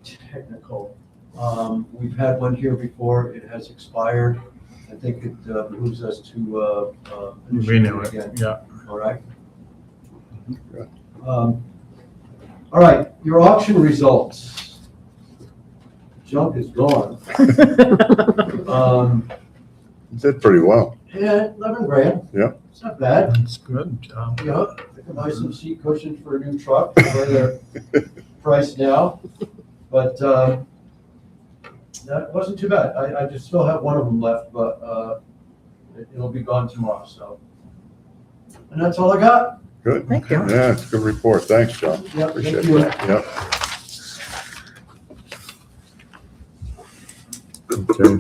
technical. We've had one here before, it has expired. I think it behooves us to Renew it, again. yeah. All right. All right, your auction results. Junk is gone. Did pretty well. Yeah, 11 grand. Yep. It's not bad. That's good. Yeah, I can buy some seat cushions for a new truck, where they're priced now. But that wasn't too bad. I just still have one of them left, but it'll be gone tomorrow, so. And that's all I got. Good. Thank you. Yeah, it's a good report. Thanks, John. Yep, Appreciate thank you. that. Yep. Okay.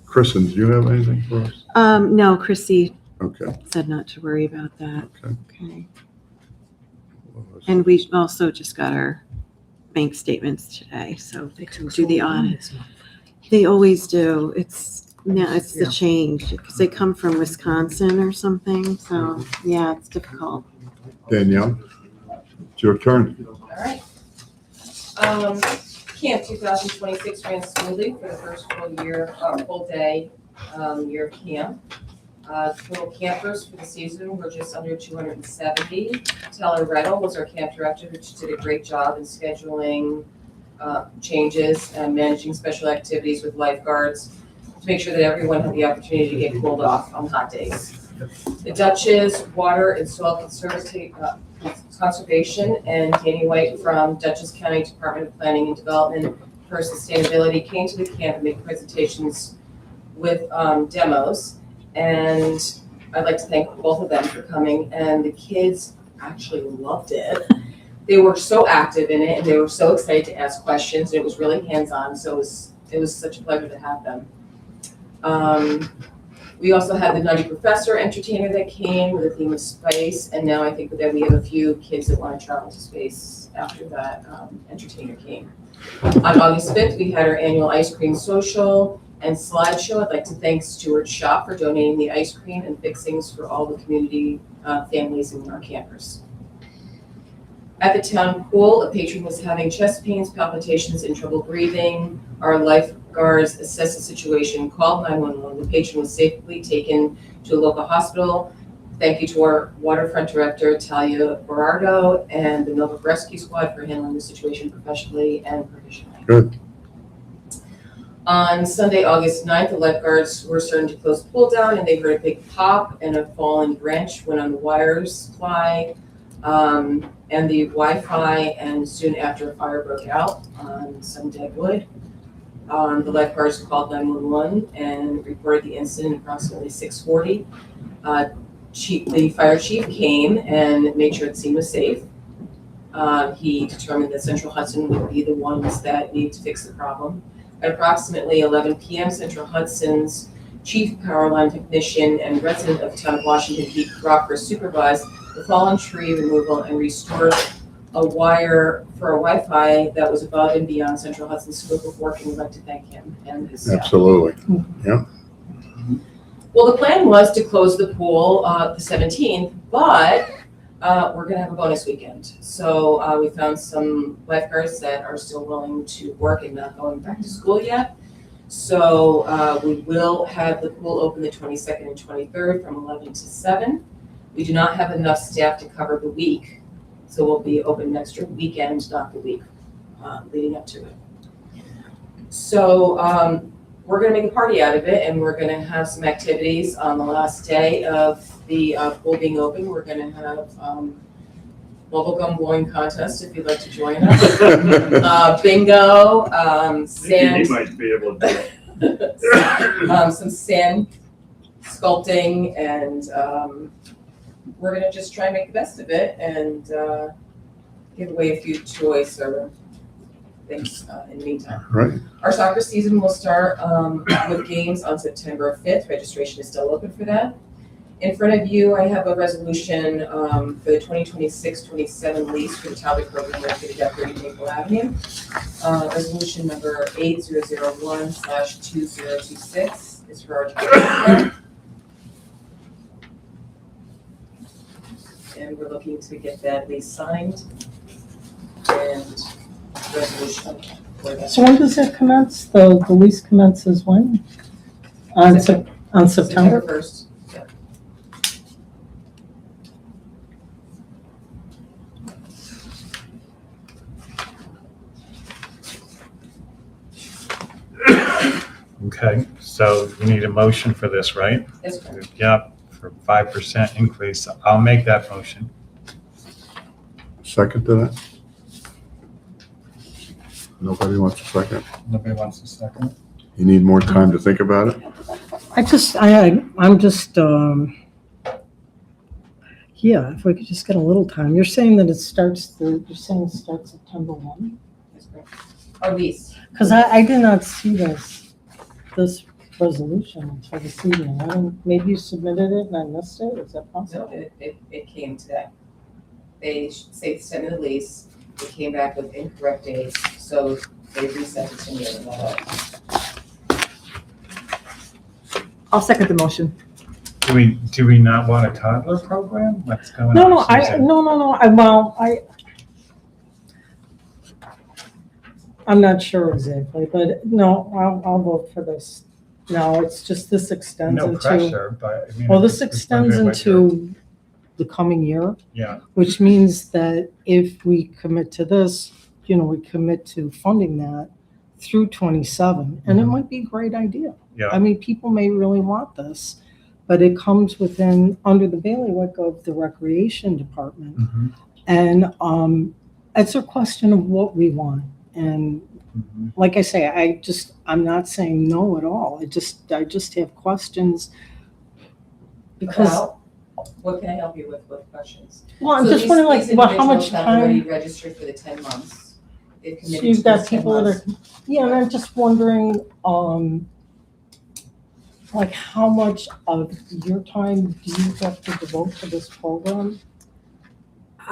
Kristen, do you have anything for us? No, Chrissy Okay. said not to worry about that. Okay. Okay. And we also just got our bank statements today, so they can do the audit. They always do. It's the change, because they come from Wisconsin or something, so, yeah, it's difficult. Danielle, it's your turn. All right. Camp 2026 ran smoothly for the first full day year of camp. Total campers for the season were just under 270. Teller Reddle was our camp director, who did a great job in scheduling changes and managing special activities with lifeguards to make sure that everyone had the opportunity to get cooled off on hot days. The Dutchess Water and Soil Conservation and Danny White from Dutchess County Department of Planning and Development for Sustainability came to the camp and made presentations with demos. And I'd like to thank both of them for coming, and the kids actually loved it. They were so active in it, and they were so excited to ask questions. It was really hands-on, so it was such a pleasure to have them. We also had the Nutty Professor entertainer that came with a theme of space, and now I think that we have a few kids that want to travel to space after that entertainer came. On August 5th, we had our annual ice cream social and slideshow. I'd like to thank Stuart Shop for donating the ice cream and fixings for all the community families and our campers. At the town pool, a patron was having chest pains, palpitations, and trouble breathing. Our lifeguards assessed the situation, called 911. The patron was safely taken to a local hospital. Thank you to our waterfront director, Talia Berardo, and the Millbrook Rescue Squad for handling the situation professionally and proficiently. Good. On Sunday, August 9th, the lifeguards were starting to close the pool down and they heard a big pop and a fallen wrench went on the wire supply and the Wi-Fi, and soon after a fire broke out on some dead wood. The lifeguards called 911 and reported the incident approximately 6:40. The fire chief came and made sure the scene was safe. He determined that Central Hudson would be the ones that needed to fix the problem. At approximately 11 p.m., Central Hudson's chief power line technician and resident of the town of Washington, Pete Rocker, supervised the fallen tree removal and restored a wire for a Wi-Fi that was above and beyond Central Hudson's scope of work, and we'd like to thank him and his staff. Absolutely. Yeah. Well, the plan was to close the pool the 17th, but we're gonna have a bonus weekend. So we found some lifeguards that are still willing to work and not going back to school yet. So we will have the pool open the 22nd and 23rd from 11 to 7. We do not have enough staff to cover the week, so we'll be open an extra weekend, not the week leading up to it. So we're gonna make a party out of it, and we're gonna have some activities on the last day of the pool being open. We're gonna have bubblegum blowing contest if you'd like to join us. Bingo, sand. He might be able to do it. Some sand sculpting, and we're gonna just try and make the best of it and give away a few toys or things in the meantime. Right. Our soccer season will start with games on September 5th. Registration is still open for that. In front of you, I have a resolution for the 2026-27 lease for the Talbot program located at 30 Maple Avenue. Resolution number 8001/2026 is for our town. And we're looking to get that lease signed and resolution for that. So when does that commence? The lease commences when? On September? 1st. Okay, so we need a motion for this, right? That's correct. Yep, for 5% increase. I'll make that motion. Second to that? Nobody wants a second? Nobody wants a second? You need more time to think about it? I'm just, yeah, if we could just get a little time. You're saying that it starts, you're saying it starts September 1? That's correct. Our lease. Because I did not see this resolution until this evening. Maybe you submitted it and I missed it, is that No, possible? it came today. They sent me the lease, it came back with incorrect dates, so they resent it to me and I'll second the motion. Do we not want a toddler program? What's going No, on? no, I'm not sure exactly, but no, I'll vote for this. No, it's just this extends No into, pressure, but I mean. well, this just extends wondering what you're- into the coming year, Yeah, which means that if we commit to this, we commit to funding that through 27, and it might be a great idea. yeah. I mean, people may really want this, but it comes under the bailiwick of the recreation department. Mhm, And it's a question of what we want. And mhm. like I say, I'm not saying no at all. I just have questions because, About, what can I help you with questions? well, I'm So just these- wondering these like, how much individuals have already time? registered for the 10 months. They've So committed to you've got those 10 people that months. are, yeah, and I'm just wondering, like how much of your time do you have to devote to this program?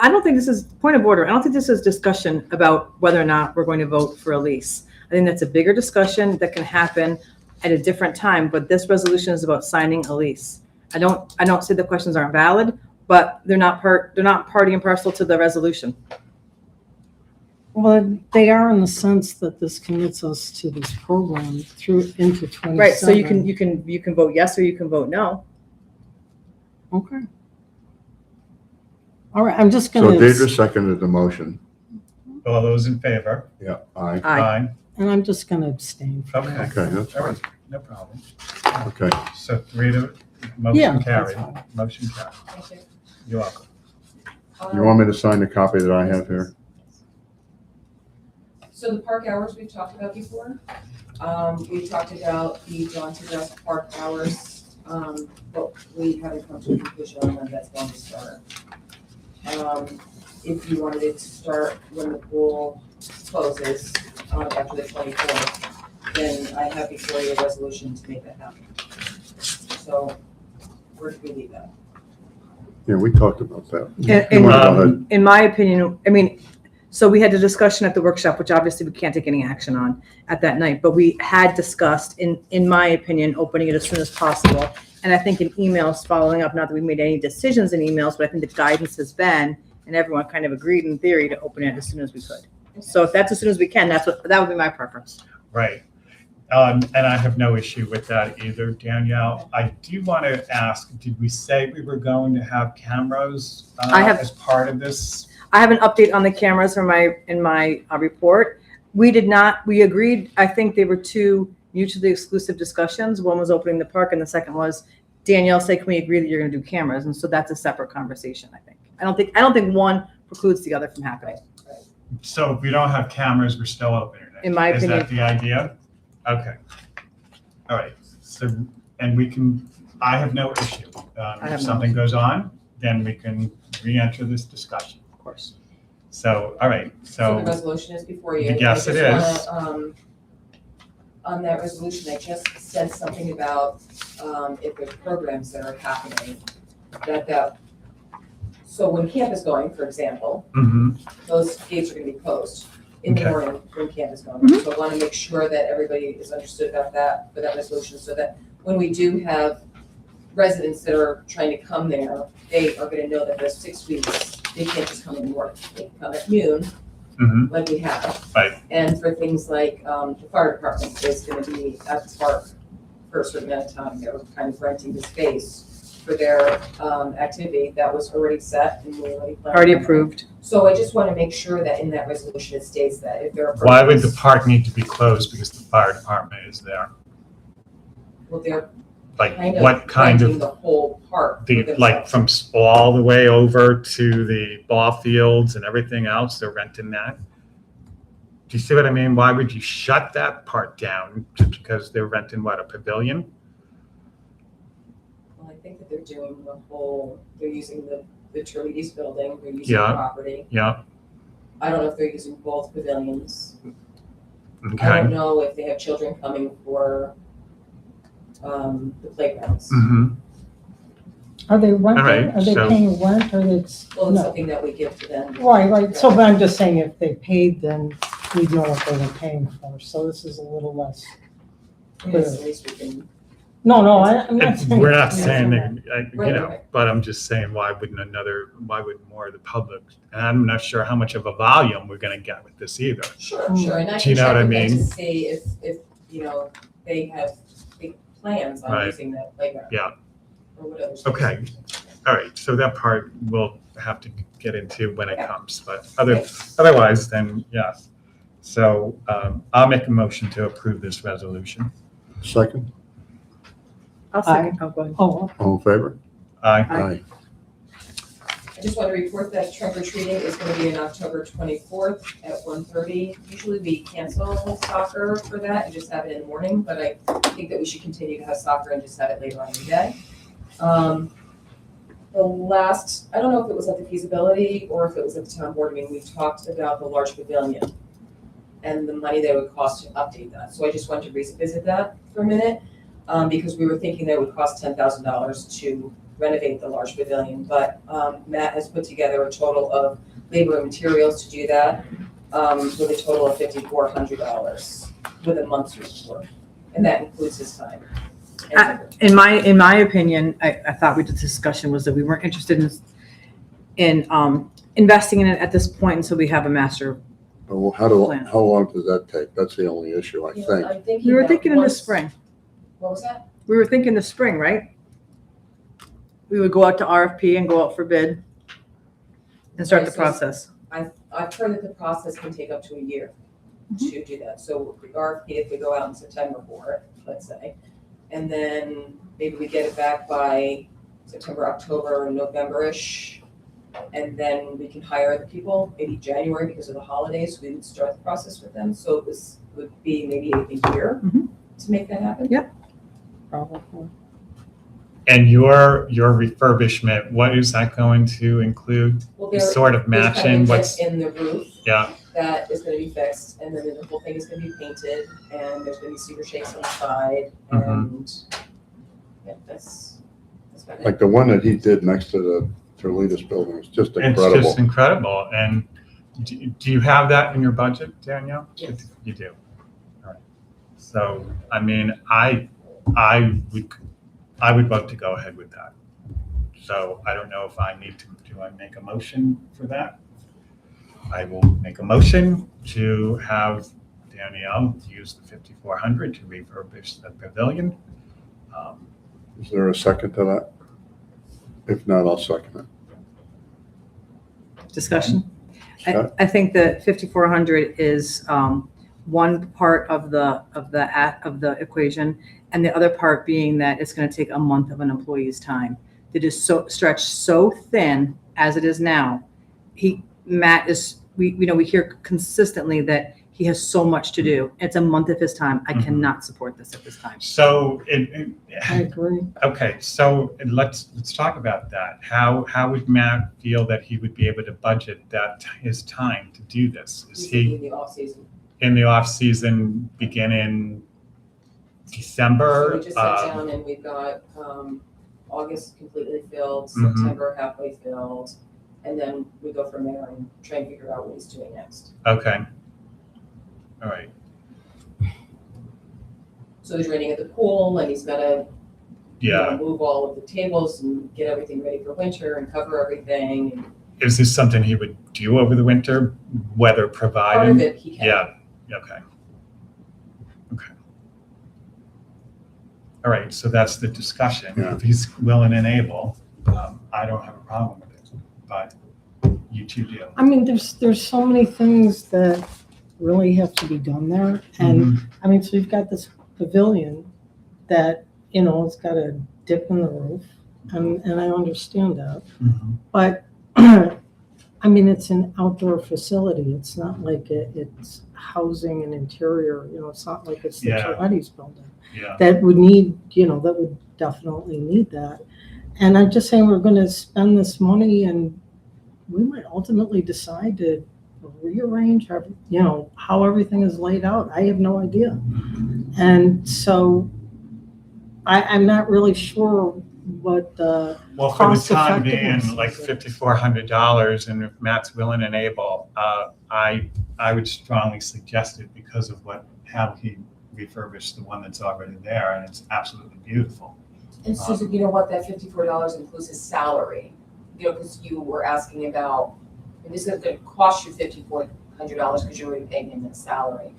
I don't think this is, point of order, I don't think this is discussion about whether or not we're going to vote for a lease. I think that's a bigger discussion that can happen at a different time, but this resolution is about signing a lease. I don't say the questions aren't valid, but they're not party and parcel to the resolution. Well, they are in the sense that this commits us to this program through into 27. Right, so you can vote yes or you can vote no. Okay. All right, I'm just So gonna. Deidre seconded the motion. All those in favor? Yeah, aye. Aye. And I'm just gonna abstain. Okay, Okay, that's all fine. right, no problem. Okay. So 3 to, Yeah, motion that's carried, fine. motion carried. Thank you. You're welcome. You want me to sign the copy that I have here? So the park hours we've talked about before. We've talked about the dawn to dusk park hours, but we haven't come to a conclusion on when that's going to start. If you wanted it to start when the pool closes, after the 24th, then I have before you a resolution to make that happen. So where do we leave that? Yeah, we talked about that. In- You wanna go ahead? In my opinion, I mean, so we had the discussion at the workshop, which obviously we can't take any action on at that night, but we had discussed, in my opinion, opening it as soon as possible. And I think in emails following up, not that we made any decisions in emails, but I think the guidance has been, and everyone kind of agreed in theory to open it as soon as we could. So if that's as soon as we can, that would be my preference. Right. And I have no issue with that either, Danielle. I do want to ask, did we say we were going to have cameras I have- as part of this? I have an update on the cameras in my report. We agreed, I think they were two mutually exclusive discussions. One was opening the park and the second was Danielle said, can we agree that you're gonna do cameras? And so that's a separate conversation, I think. I don't think one precludes the other from happening. So if we don't have cameras, we're still opening it? In my Is that opinion. the idea? Okay. All right. So, and I have no issue. have If no something goes on, then we can re-enter this discussion. Of course. So, all right, So the so, resolution is before you. Yes, I it just wanna, on that resolution, I just said something about, if there's programs that are happening, so when camp is going, for example, mhm, those gates are gonna be closed in the Okay. morning when camp is going. So I wanna make sure that everybody is understood about that, for that resolution, so that when we do have residents that are trying to come there, they are gonna know that there's 6 weeks, they can't just come in the morning, they can come at noon, mhm, like we have. Right. And for things like, the fire department is gonna be at the park for a certain amount of time, they're kind of renting the space for their, activity that was already set and we already planned. Already on. approved. So I just wanna make sure that in that resolution it states that if there are. Why would the programs- park need to be closed because the fire department is there? Well, they're Like, kind of what kind renting of, the whole park. for like themselves. from all the way over to the ball fields and everything else, they're renting that? Do you see what I mean? Why would you shut that part down just because they're renting what, a pavilion? Well, I think that they're doing the whole, they're using the Triledes building, they're using the Yeah. property. Yeah, I don't know if they're using both pavilions. I okay. don't know if they have children coming for, the playgrounds. Mhm. Are they renting, right, are they so- paying rent, or it's, Well, it's no? something that we give to them. Right, so but I'm just saying if they paid, then we'd know what they were paying for, so this is a little less. Yes, at least we can. No, I'm not saying. We're not saying that, you Right, know, right. but I'm just saying, why would more of the public? And I'm not sure how much of a volume we're gonna get with this either. Sure, sure, and I Do you can know check what I with them to mean? see if, you know, they have big plans on Right. using that playground. Yeah. Or whatever. Okay, all right, so that part we'll have to get into when it Okay. comes, but otherwise, then, yes. So, I'll make a motion to approve this resolution. Second? I'll second. Oh, go ahead. Oh, All in favor? Aye. Aye. I just want to report that trunk or treating is going to be on October 24th at 1:30. Usually we cancel soccer for that and just have it in the morning, but I think that we should continue to have soccer and just have it later on in the day. I don't know if it was at the feasibility or if it was at the town board meeting, we talked about the large pavilion and the money that it would cost to update that. So I just wanted to revisit that for a minute, because we were thinking that it would cost $10,000 to renovate the large pavilion, but Matt has put together a total of labor and materials to do that, with a total of $5,400 with a month's report, and that includes his time. In my opinion, I thought the discussion was that we weren't interested in investing in it at this point until we have a master. Well, how long does that take? That's the only issue, I You know, think. I'm thinking We were that thinking in the once- spring. What was that? We were thinking the spring, right? We would go out to RFP and go out for bid and start the Right, so- process. I've heard that the process can take up to a year. to do that. So the RFP, if we go out in September for it, let's say, and then maybe we get it back by September, October, November-ish, and then we can hire the people, maybe January because of the holidays, we would start the process with them. So this would be maybe a year to make that happen. Probably. And your refurbishment, what is that going to include? Well, Sort of there's matching kind of a what's, dip in the roof yeah, that is gonna be fixed, and then the whole thing is gonna be painted, and there's gonna be cedar shakes on the side, and yeah, that's about it. Like the one that he did next to the Terlitas building is just it's incredible. just incredible. And do you have that in your budget, Danielle? Yes. You do. All right. So, I mean, I would love to go ahead with that. So I don't know if I need to, do I make a motion for that? I will make a motion to have Danielle use the 5,400 to refurbish the pavilion. Is there a second to that? If not, I'll second Discussion? Sure. I think that 5,400 is one part of the equation, and the other part being that it's going to take a month of an employee's time. It is so stretched so thin as it is now. Matt is, we hear consistently that he has so much to do. It's a month of his time. I cannot support this at this time. So, I agree. okay, so let's talk about that. How would Matt feel that he would be able to budget his time to do this? Is he In the off-season. in the off season begin in December? So we just sat down and we've got, August completely filled, September halfway filled, and then we go from there and try and figure out what he's doing next. Okay. All right. So he's renting at the pool, and he's gotta Yeah. move all of the tables and get everything ready for winter and cover everything. And Is this something he would do over the winter, weather provided? part of it he can. Yeah. Okay. Okay. All right. So that's the discussion. Yeah. If he's willing and able, I don't have a problem with it, but you two do. I mean, there's so many things that really have to be done there. And I mean, so you've got this pavilion that, it's got a dip in the roof, and I understand that. But, I mean, it's an outdoor facility. It's not like it's housing and interior, it's not like it's the Yeah. Toretti's building. Yeah. That would need, that would definitely need that. And I'm just saying, we're gonna spend this money, and we might ultimately decide to rearrange how everything is laid out. I have no idea. And so I'm not really sure what the Well, for the cost time effectiveness being, like is. $5,400, and if Matt's willing and able, I would strongly suggest it because of how he refurbished the one that's already there, and it's absolutely beautiful. And Susan, you know what, that $54 includes his salary, because you were asking about, and this is gonna cost you $5,400 because you're already paying him his salary.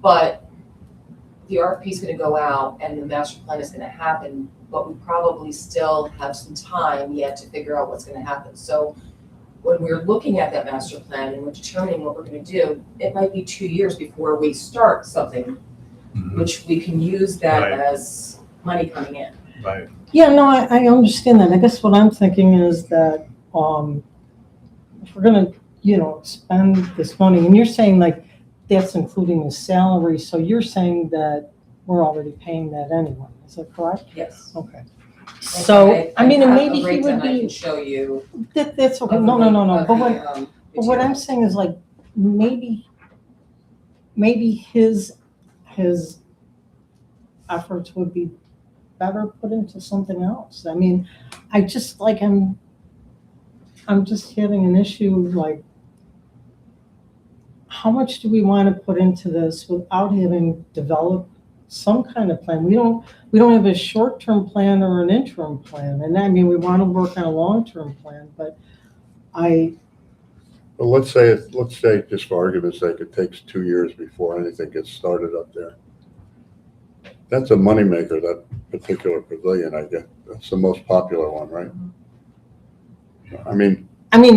But the RFP is gonna go out and the master plan is gonna happen, but we probably still have some time yet to figure out what's gonna happen. So when we're looking at that master plan and we're determining what we're gonna do, it might be 2 years before we start something, which we can use that Right. as money coming in. Right. Yeah, no, I understand that. I guess what I'm thinking is that, if we're gonna, spend this money, and you're saying like, that's including the salary, so you're saying that we're already paying that anyway, is that correct? Yes. Okay. So, I mean, and have maybe a he breakdown would I can be, show you. that's okay, of no, the- no, of but the, what I'm material. saying is like, maybe his efforts would be better put into something else. I mean, I just like, I'm just having an issue, like, how much do we want to put into this without having developed some kind of plan? We don't have a short-term plan or an interim plan. And I mean, we want to work on a long-term plan, but Well, let's say, just for argument's sake, it takes 2 years before anything gets started up there. That's a moneymaker, that particular pavilion, I guess. That's the most popular one, right? I mean,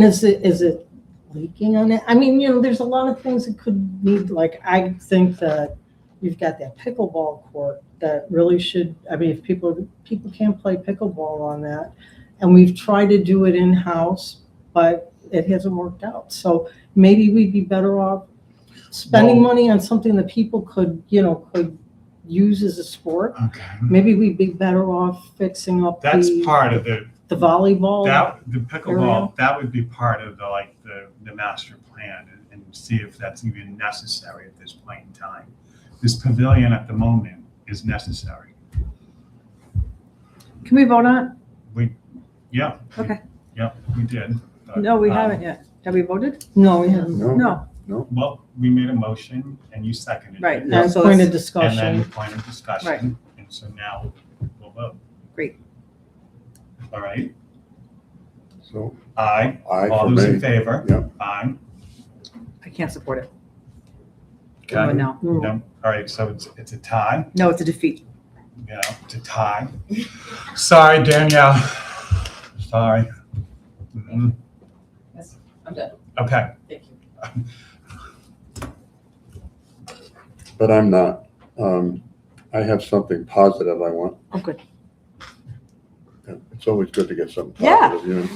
is it leaking on it. I mean, there's a lot of things that could need, like, I think that you've got that pickleball court that really should, I mean, if people can't play pickleball on that. And we've tried to do it in-house, but it hasn't worked out. So maybe we'd be better off spending money on something that people could use as a sport. Okay. Maybe we'd be better off fixing up That's the part of the volleyball. the pickleball, that would be part of the master plan and see if that's even necessary at this point in time. This pavilion at the moment is necessary. Can we vote on Yeah. Okay. Yeah, we did. it? but, No, we um, haven't yet. Have we voted? No, we haven't. No. Well, we made a motion and you seconded Right. it. Yeah. Point So of it's- And then discussion. point of discussion. Right. And so now we'll vote. Great. All right. So, Aye. aye All for those in me. favor? Yep. Aye. I can't support it. Okay. No. No. All right, so it's a tie. No, it's a defeat. It's a tie. Sorry, Danielle. Sorry. Mhm. I'm done. Okay. Thank you. But I'm not. I have something positive I want. Oh, good. It's always good to get something Yeah. positive,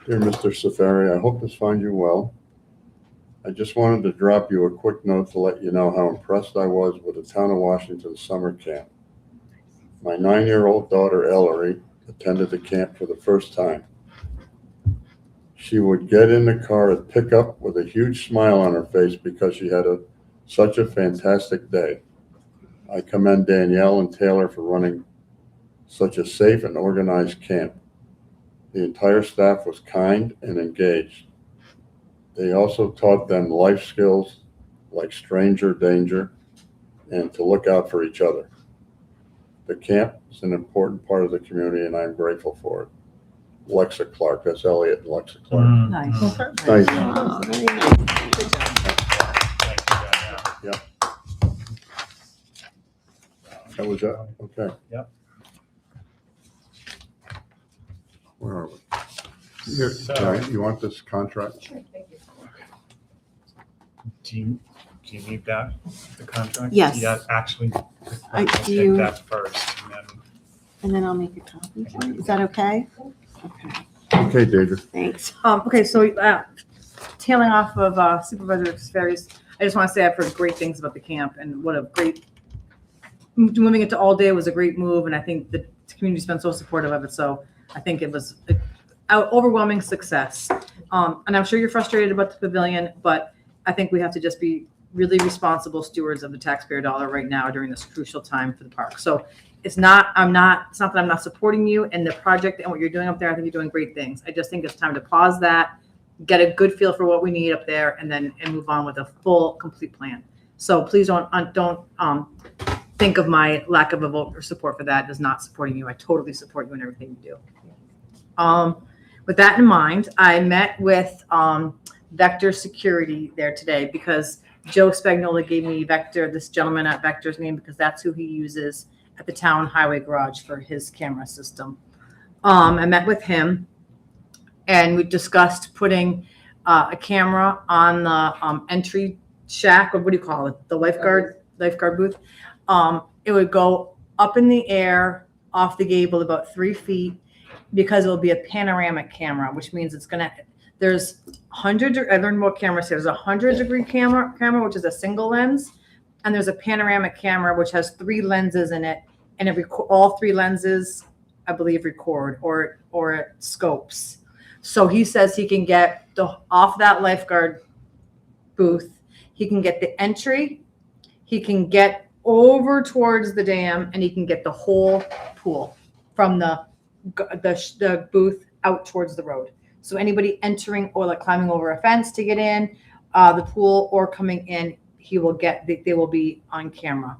Dear Mr. Safari, I hope this finds you well. I just wanted to drop you a quick note to let you know how impressed I was with the Town of Washington summer camp. My 9-year-old daughter Ellery attended the camp for the first time. She would get in the car at pickup with a huge smile on her face because she had such a fantastic day. I commend Danielle and Taylor for running such a safe and organized camp. The entire staff was kind and engaged. They also taught them life skills like stranger danger and to look out for each other. The camp is an important part of the community and I'm grateful for it. Lexa Clark, that's Elliot and Lexa Clark. Nice. Nice. Oh, very nice. Good job. Thank you, Danielle. That was it? Okay. Yep. Where are we? Here, So- Diane, you want this contract? Sure, thank you. Do you need that, the contract? Yes. Yeah, actually, I let's take do. that first and then. And then I'll make a copy for you. Is that okay? Okay, Okay, Deidre. thanks. Okay, so tailing off of Supervisor Safari's, I just want to say I've heard great things about the camp and what a great, moving it to all day was a great move. And I think the community's been so supportive of it. So I think it was an overwhelming success. And I'm sure you're frustrated about the pavilion, but I think we have to just be really responsible stewards of the taxpayer dollar right now during this crucial time for the park. So it's not that I'm not supporting you and the project and what you're doing up there. I think you're doing great things. I just think it's time to pause that, get a good feel for what we need up there, and move on with a full, complete plan. So please don't think of my lack of a vote or support for that as not supporting you. I totally support you in everything you do. With that in mind, I met with Vector Security there today because Joe Spagnola gave me this gentleman at Vector's name because that's who he uses at the town highway garage for his camera system. I met with him and we discussed putting a camera on the entry shack, or what do you call it? The lifeguard booth. It would go up in the air off the gable about 3 feet because it will be a panoramic camera, which means there's hundreds, I learned more cameras here. There's a 100-degree camera, which is a single lens. And there's a panoramic camera, which has 3 lenses in it. And all 3 lenses, I believe, record or scopes. So he says he can get off that lifeguard booth. He can get the entry. He can get over towards the dam, and he can get the whole pool from the booth out towards the road. So anybody entering or like climbing over a fence to get in the pool or coming in, they will be on camera.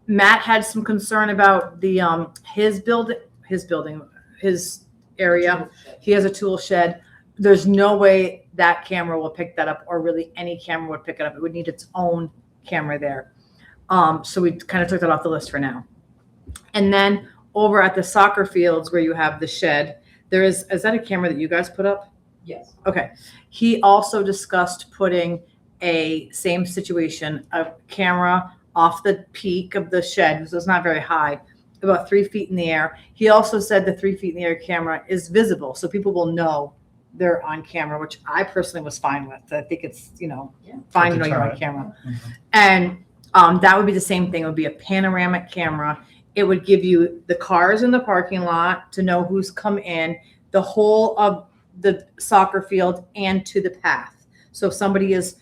Matt had some concern about his area. He has a tool shed. There's no way that camera will pick that up, or really any camera would pick it up. It would need its own camera there. So we kind of took that off the list for now. And then over at the soccer fields where you have the shed, is that a camera that you guys put up? Yes. Okay. He also discussed putting a same situation, a camera off the peak of the shed, so it's not very high, about 3 feet in the air. He also said the 3 feet in the air camera is visible, so people will know they're on camera, which I personally was fine with. I think it's, fine to know you're on camera. And that would be the same thing. It would be a panoramic camera. It would give you the cars in the parking lot to know who's come in, the whole of the soccer field and to the path. So if somebody has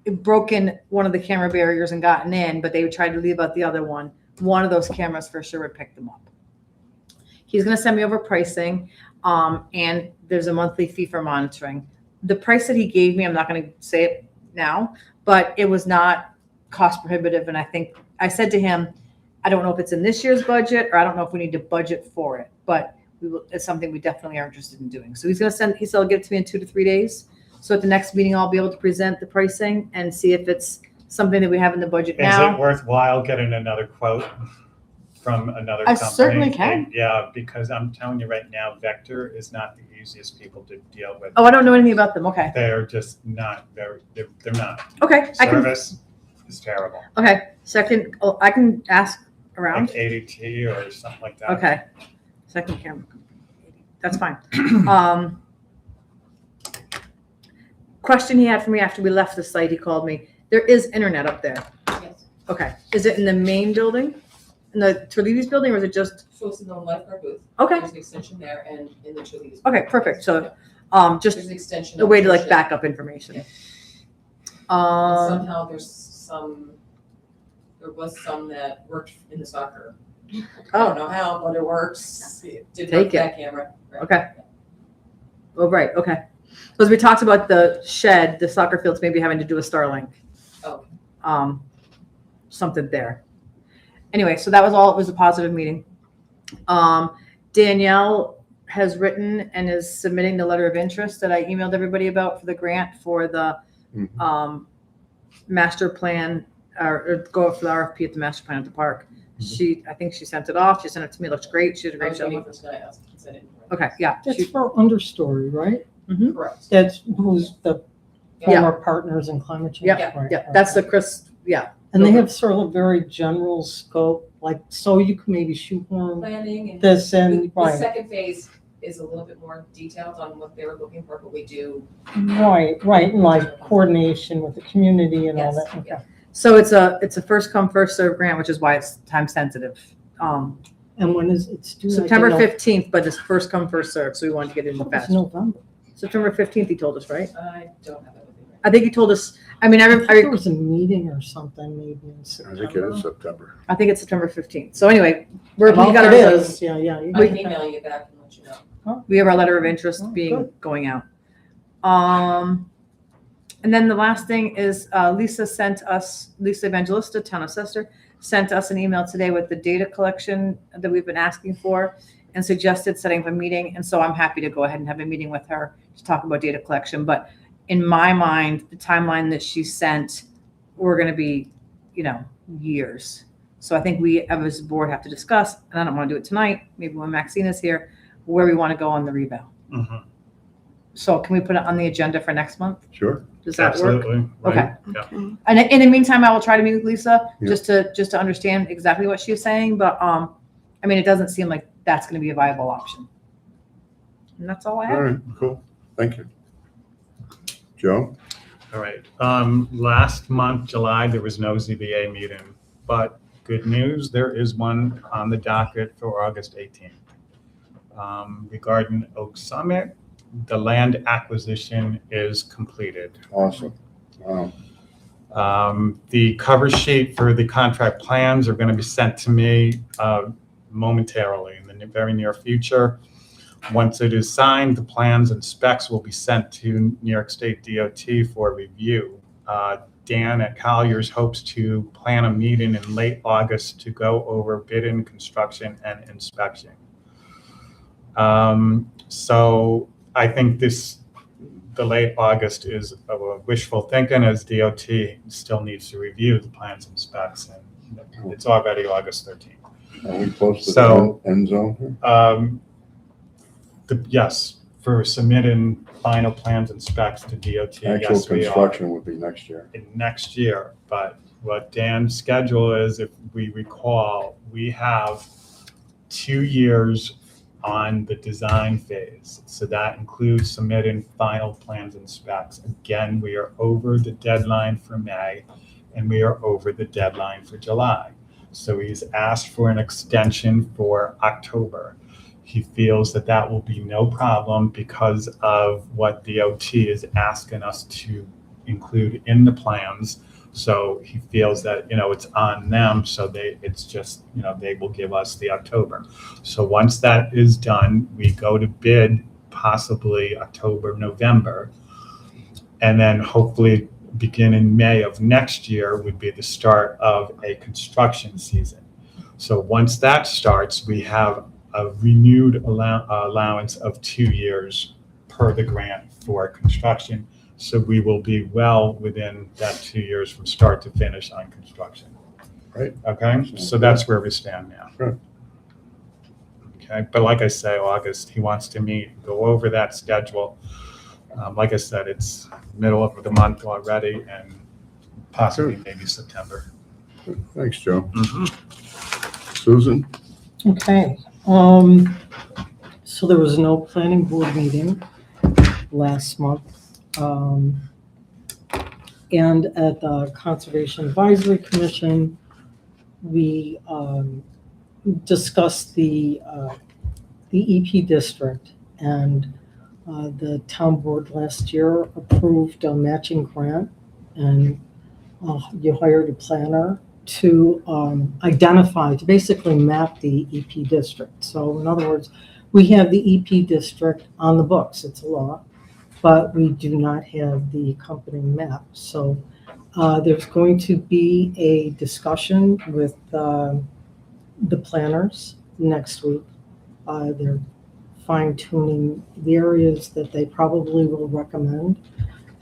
broken one of the camera barriers and gotten in, but they would try to leave out the other one of those cameras for sure would pick them up. He's going to send me over pricing, and there's a monthly fee for monitoring. The price that he gave me, I'm not going to say it now, but it was not cost prohibitive. And I think I said to him, I don't know if it's in this year's budget, or I don't know if we need to budget for it, but it's something we definitely are interested in doing. So he said he'll give it to me in 2 to 3 days. So at the next meeting, I'll be able to present the pricing and see if it's something that we have in the budget Is now. it worthwhile getting another quote from another I company? certainly can. Yeah, because I'm telling you right now, Vector is not the easiest people to deal with. Oh, I don't know anything about them. Okay. They're just not they're not. Okay. Service is terrible. Okay. Second, I can ask around. Like ADT or something like that. Okay. Second camera. That's fine. Question he had for me after we left the site, he called me. There is internet up there. Yes. Okay. Is it in the main building? In the Terlevi's building, or is it just? So it's in the lifeguard booth. Okay. There's an extension there and in the cheerleaders. Okay, perfect. So, just There's an extension. a way to of the like shed. back up information. And somehow there was some that worked in the soccer. I don't know how, but it works. It did work Take it. that camera. Right. Okay. Oh, right. Okay. Because we talked about the shed, the soccer fields, maybe having to do a Starlink. Oh. Something there. Anyway, so that was all. It was a positive meeting. Danielle has written and is submitting the letter of interest that I emailed everybody about for the grant for the master plan, or go for the RFP at the master plan at the park. I think she sent it off. She sent it to me. It looks great. She did a I great was job. waiting for tonight. I was sent it. Okay, yeah. That's for Understory, right? Correct. That's who's the Yeah. former partners in climate change. Yeah, right, yeah, right. that's the Chris, yeah. And they have sort of a very general scope, like, so you can maybe shoehorn Planning and. this in, The right, second phase is a little bit more detailed on what they were looking for, but we do. right, and like coordination with the community and all Yes, that. Okay. So it's a first come, first served grant, which is why it's time sensitive. And when is it's due? September 15th, but it's first come, first served, so we wanted to get it in It's fast. November. September 15th, he told us, right? I don't have that with me right I think he told us, I mean, I think there was a meeting or something maybe in I September. think it is September. I think it's September 15th. So anyway, we Well, got if it our, is, yeah. now. you I can- can email you back and let you know. we have our letter of interest Oh, being, going out. And then the last thing is Lisa Evangelista, town assessor, sent us an email today with the data collection that we've been asking for and suggested setting up a meeting. And so I'm happy to go ahead and have a meeting with her to talk about data collection. But in my mind, the timeline that she sent, we're going to be, years. So I think we as a board have to discuss, and I don't want to do it tonight, maybe when Maxine is here, where we want to go on the rebound. Mhm. So can we put it on the agenda for next month? Sure. Does that work? Absolutely. Okay. Right. Yeah. Okay. And in the meantime, I will try to meet with Lisa Yeah. just to understand exactly what she's saying. But I mean, it doesn't seem like that's going to be a viable option. And that's all I All have. right, cool. Thank you. Joe? All right. Last month, July, there was no ZBA meeting, but good news, there is one on the docket for August 18th. Regarding Oak Summit, the land acquisition is completed. Awesome. Wow. The cover sheet for the contract plans are going to be sent to me momentarily in the very near future. Once it is signed, the plans and specs will be sent to New York State DOT for review. Dan at Colliers hopes to plan a meeting in late August to go over bidding, construction, and inspection. So I think the late August is wishful thinking, as DOT still needs to review the plans and specs, and it's already August 13th. Are we close to So- the end zone here? Yes, for submitting final plans and specs to DOT, Actual yes, we are. construction would be next year. In next year, but what Dan's schedule is, if we recall, we have 2 years on the design phase. So that includes submitting final plans and specs. Again, we are over the deadline for May and we are over the deadline for July. So he's asked for an extension for October. He feels that that will be no problem because of what DOT is asking us to include in the plans. So he feels that, it's on them, so it's just, they will give us the October. So once that is done, we go to bid possibly October, November. And then hopefully beginning May of next year would be the start of a construction season. So once that starts, we have a renewed allowance of 2 years per the grant for construction. So we will be well within that 2 years from start to finish on construction. Right. Okay, so that's where we stand now. Sure. Okay, but like I say, August, he wants to meet, go over that schedule. Like I said, it's middle of the month already and possibly maybe September. Thanks, Joe. Susan? Okay, so there was no planning board meeting last month. And at the Conservation Advisory Commission, we discussed the EP district, and the town board last year approved a matching grant, and you hired a planner to identify, to basically map the EP district. So in other words, we have the EP district on the books, it's a law, but we do not have the accompanying map. So there's going to be a discussion with the planners next week. They're fine tuning the areas that they probably will recommend.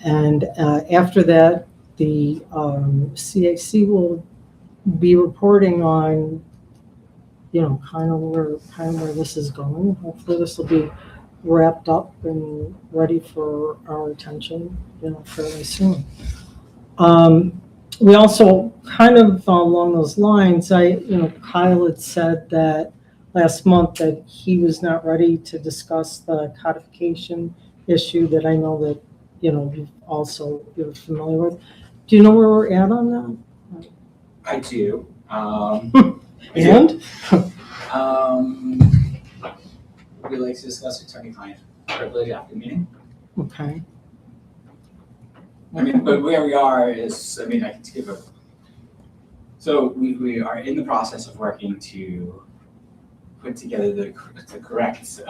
And after that, the CAC will be reporting on, kind of where this is going. Hopefully this will be wrapped up and ready for our attention, fairly soon. We also kind of along those lines, Kyle had said that last month that he was not ready to discuss the codification issue that I know that, you're familiar with. Do you know where we're at on that? I do. And? We like to discuss attorney-client privilege after the meeting. Okay. But where we are is, I can give a. So we are in the process of working to put together the correct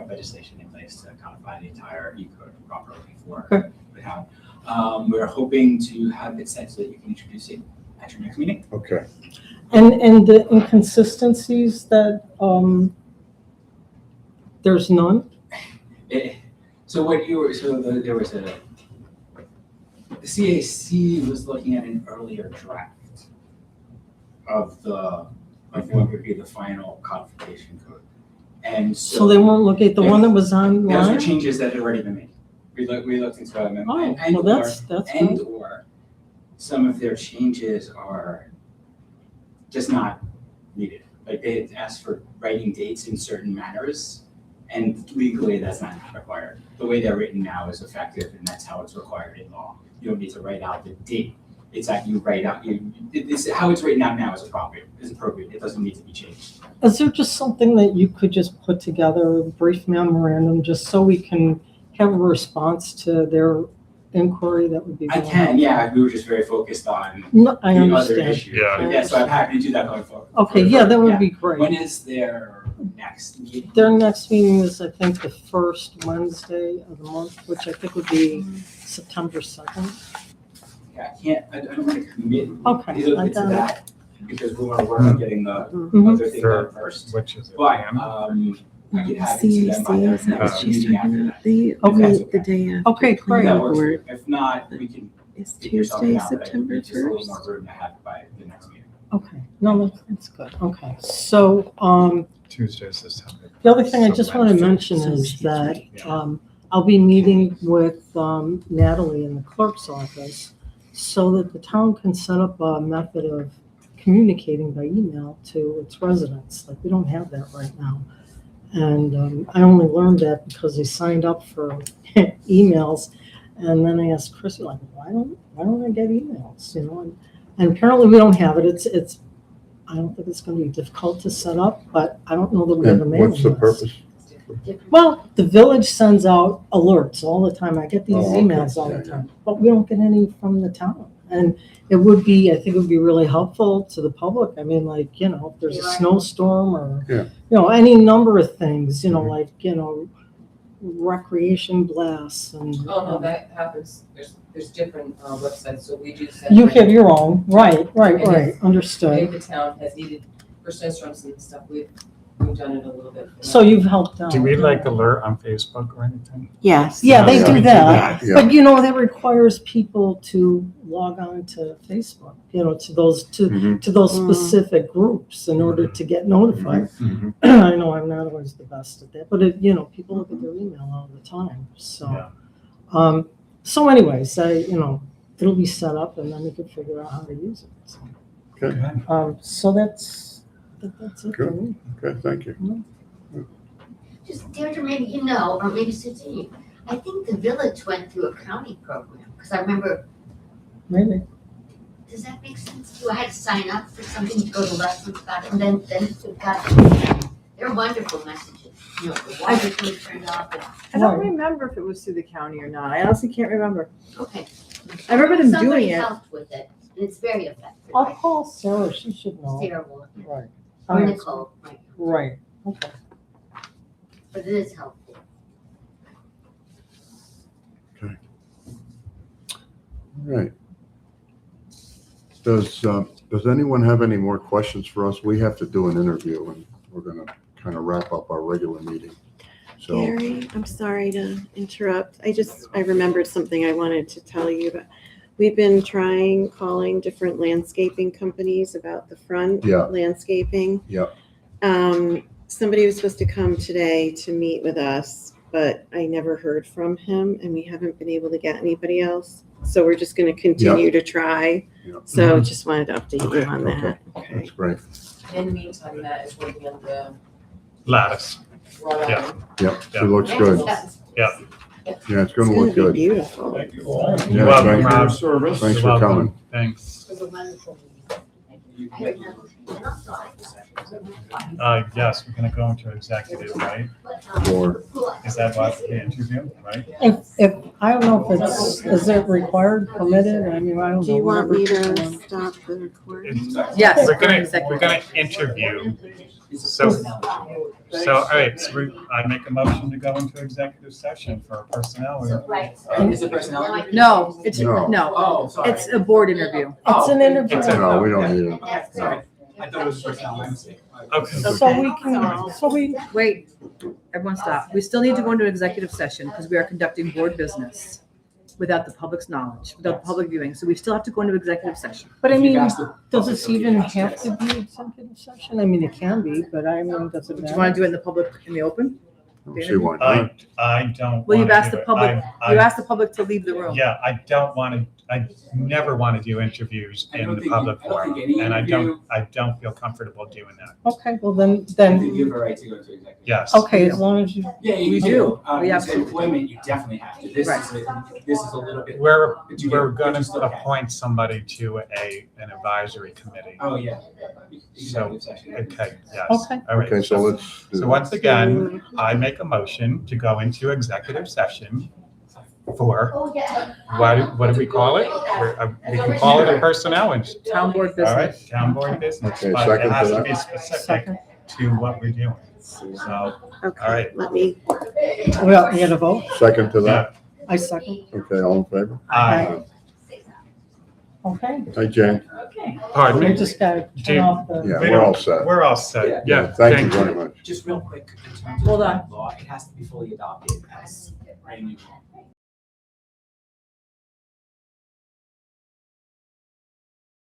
legislation in place to codify the entire E-code properly for the town. We're hoping to have it set so that you can introduce it at your next meeting. Okay. And the inconsistencies that, there's none? There was the CAC was looking at an earlier draft of what would be the final codification code. And So they won't look at the one that was those were online? changes that had already been made. We looked into them Oh, and well, that's good. or some of their changes are just not needed. Like they had asked for writing dates in certain manners, and legally that's not required. The way they're written now is effective, and that's how it's required in law. You don't need to write out the date. It's that you write out, it's how it's written out now is appropriate. It doesn't need to be changed. Is there just something that you could just put together, a brief memorandum, just so we can have a response to their inquiry? That would be. I can, yeah, we were just very focused on No, I the other understand. issues. Yeah. Yeah, so I'm happy to do that going forward. Okay, yeah, that would be great. When is their next meeting? Their next meeting is, I think, the first Wednesday of the month, which I think would be September 2nd. Yeah, I don't want to commit Okay, I to got it. that, because we want to work on getting the Mhm. other thing done first. Which is it? But, I could have it to them by their CAC is that next what she's meeting talking after about? that. They Okay. meet the day after. Okay, great. That planning works. board. If not, we can It's figure something Tuesday, out, but I September need just a little more 1st. room to have it by the next meeting. Okay, No, that's good, okay. So, Tuesdays this time. the other thing I just want to mention is that, I'll be meeting with, Natalie in the clerk's office so that the town can set up a method of communicating by email to its residents. Like, we don't have that right now. And, I only learned that because they signed up for emails. And then I asked Chrissy, like, why don't I get emails, you know? And apparently we don't have it. It's, I don't think it's gonna be difficult to set up, but I don't know that we have a And mailing what's the list. purpose? Well, the village sends out alerts all the time. I get these Oh, okay. emails all the time, but we don't get any from the town. And it would be, I think it would be really helpful to the public. I mean, like, you know, if there's a snowstorm or, Yeah. you know, any number of things, you know, Mhm. like, you know, recreation blasts and. Oh, no, that happens, there's different websites, so we do send. You have your own, right, And if understood. the town has needed, for snowstorms and stuff, we've done it a little bit. So you've helped out. Do we like alert on Facebook or anything? Yes. Yeah, they Yeah, do we do that. Yeah. But you know, that requires people to log on to Facebook, you know, to those Mhm. specific groups in order to get notified. Mhm. I know I'm not always the best at that, but it, you know, people look at their email all the time, so. Yeah. So anyways, it'll be set up and then we can figure out how to use it. So, Okay. so that's it for me. Okay, thank you. Just Deirdre, maybe you know, or maybe Susan, I think the village went through a county program, because I remember, Maybe. does that make sense to you? I had to sign up for something to go to lessons about it, and then it got, they're wonderful messages, you know, the water can turn off, I don't Right. remember if it was through the county or not. I honestly can't remember. okay. I remember them Somebody doing it. helped with it, and it's very effective. I'll call Sarah, she should know. Sarah will, Right. or Nicole, right, Right, okay. but it is helpful. All right. Does anyone have any more questions for us? We have to do an interview and we're gonna kind of wrap up our regular meeting. So, Gary, I'm sorry to interrupt. I remembered something I wanted to tell you, but we've been calling different landscaping companies about the front Yeah. landscaping. Yep. Somebody was supposed to come today to meet with us, but I never heard from him and we haven't been able to get anybody else. So we're just gonna continue to try. yeah, So just wanted to update you on that. Okay. that's great. In the meantime, Matt is working on the Lattice. wrought Yeah. iron. Yep, it looks good. Yeah. Yeah, it's It's gonna gonna look be good. beautiful. Thank you. Yeah, You're welcome, thank you. Rob. Thanks You're for welcome. coming. Thanks. It was a wonderful meeting. I heard nothing. And I'm sorry. Yes, we're gonna go into executive, right? But, Or, Is that what the interview, right? If, I don't know if is it required, permitted, I mean, I don't know. Do you want me whatever. to stop the recording? Yes. We're gonna interview. So, all right, so I make a motion to go into executive session for personnel. Right. Is it personnel? No, it's, No. no, Oh, sorry. it's a board interview. It's an interview. no, we don't need it. Sorry. I thought it was personnel, my mistake. Okay. So we Wait, everyone stop. We still need to go into executive session because we are conducting board business without the public's knowledge, without the public viewing. So we still have to go into executive session. But I mean, does this even have to be executive session? I mean, it can be, but I mean, does it Do matter? you want to do it in the public, in the open? I don't see why not. I don't. Well, you've wanna asked do the it. public, I- you asked the public to leave the room. Yeah, I never want to do interviews I in don't the think public I don't forum. think any And interview- I don't feel comfortable doing that. Okay, well then, I think you have a right to go into executive. Yes. okay, as long as you, Yeah, We you do. do. We This absolutely do. employment, you definitely have to. This Right. this is a little bit. We're but you get- gonna just look at it. appoint somebody to an advisory committee. Oh, yeah. So, Executive session. Okay, yes. Okay. All right. Okay, so let's do So that. once again, I make a motion to go into executive session for, Oh, yeah. what do we call it? We can call it a personnel and, Town board all right, business. town board business. Okay, But second it has to to that. be specific second, to what we're doing. So, Okay, All right. let me, well, you had a vote? Second to that? I second. Okay, all in favor? Aye. Okay, Hi, Jane. Pardon we me? just gotta turn Jane, off the. Yeah, We we're all don't- set. We're all set. Yeah, Thank you very much. Just real quick, in terms of Hold on. law, it has to be fully adopted as brand new law.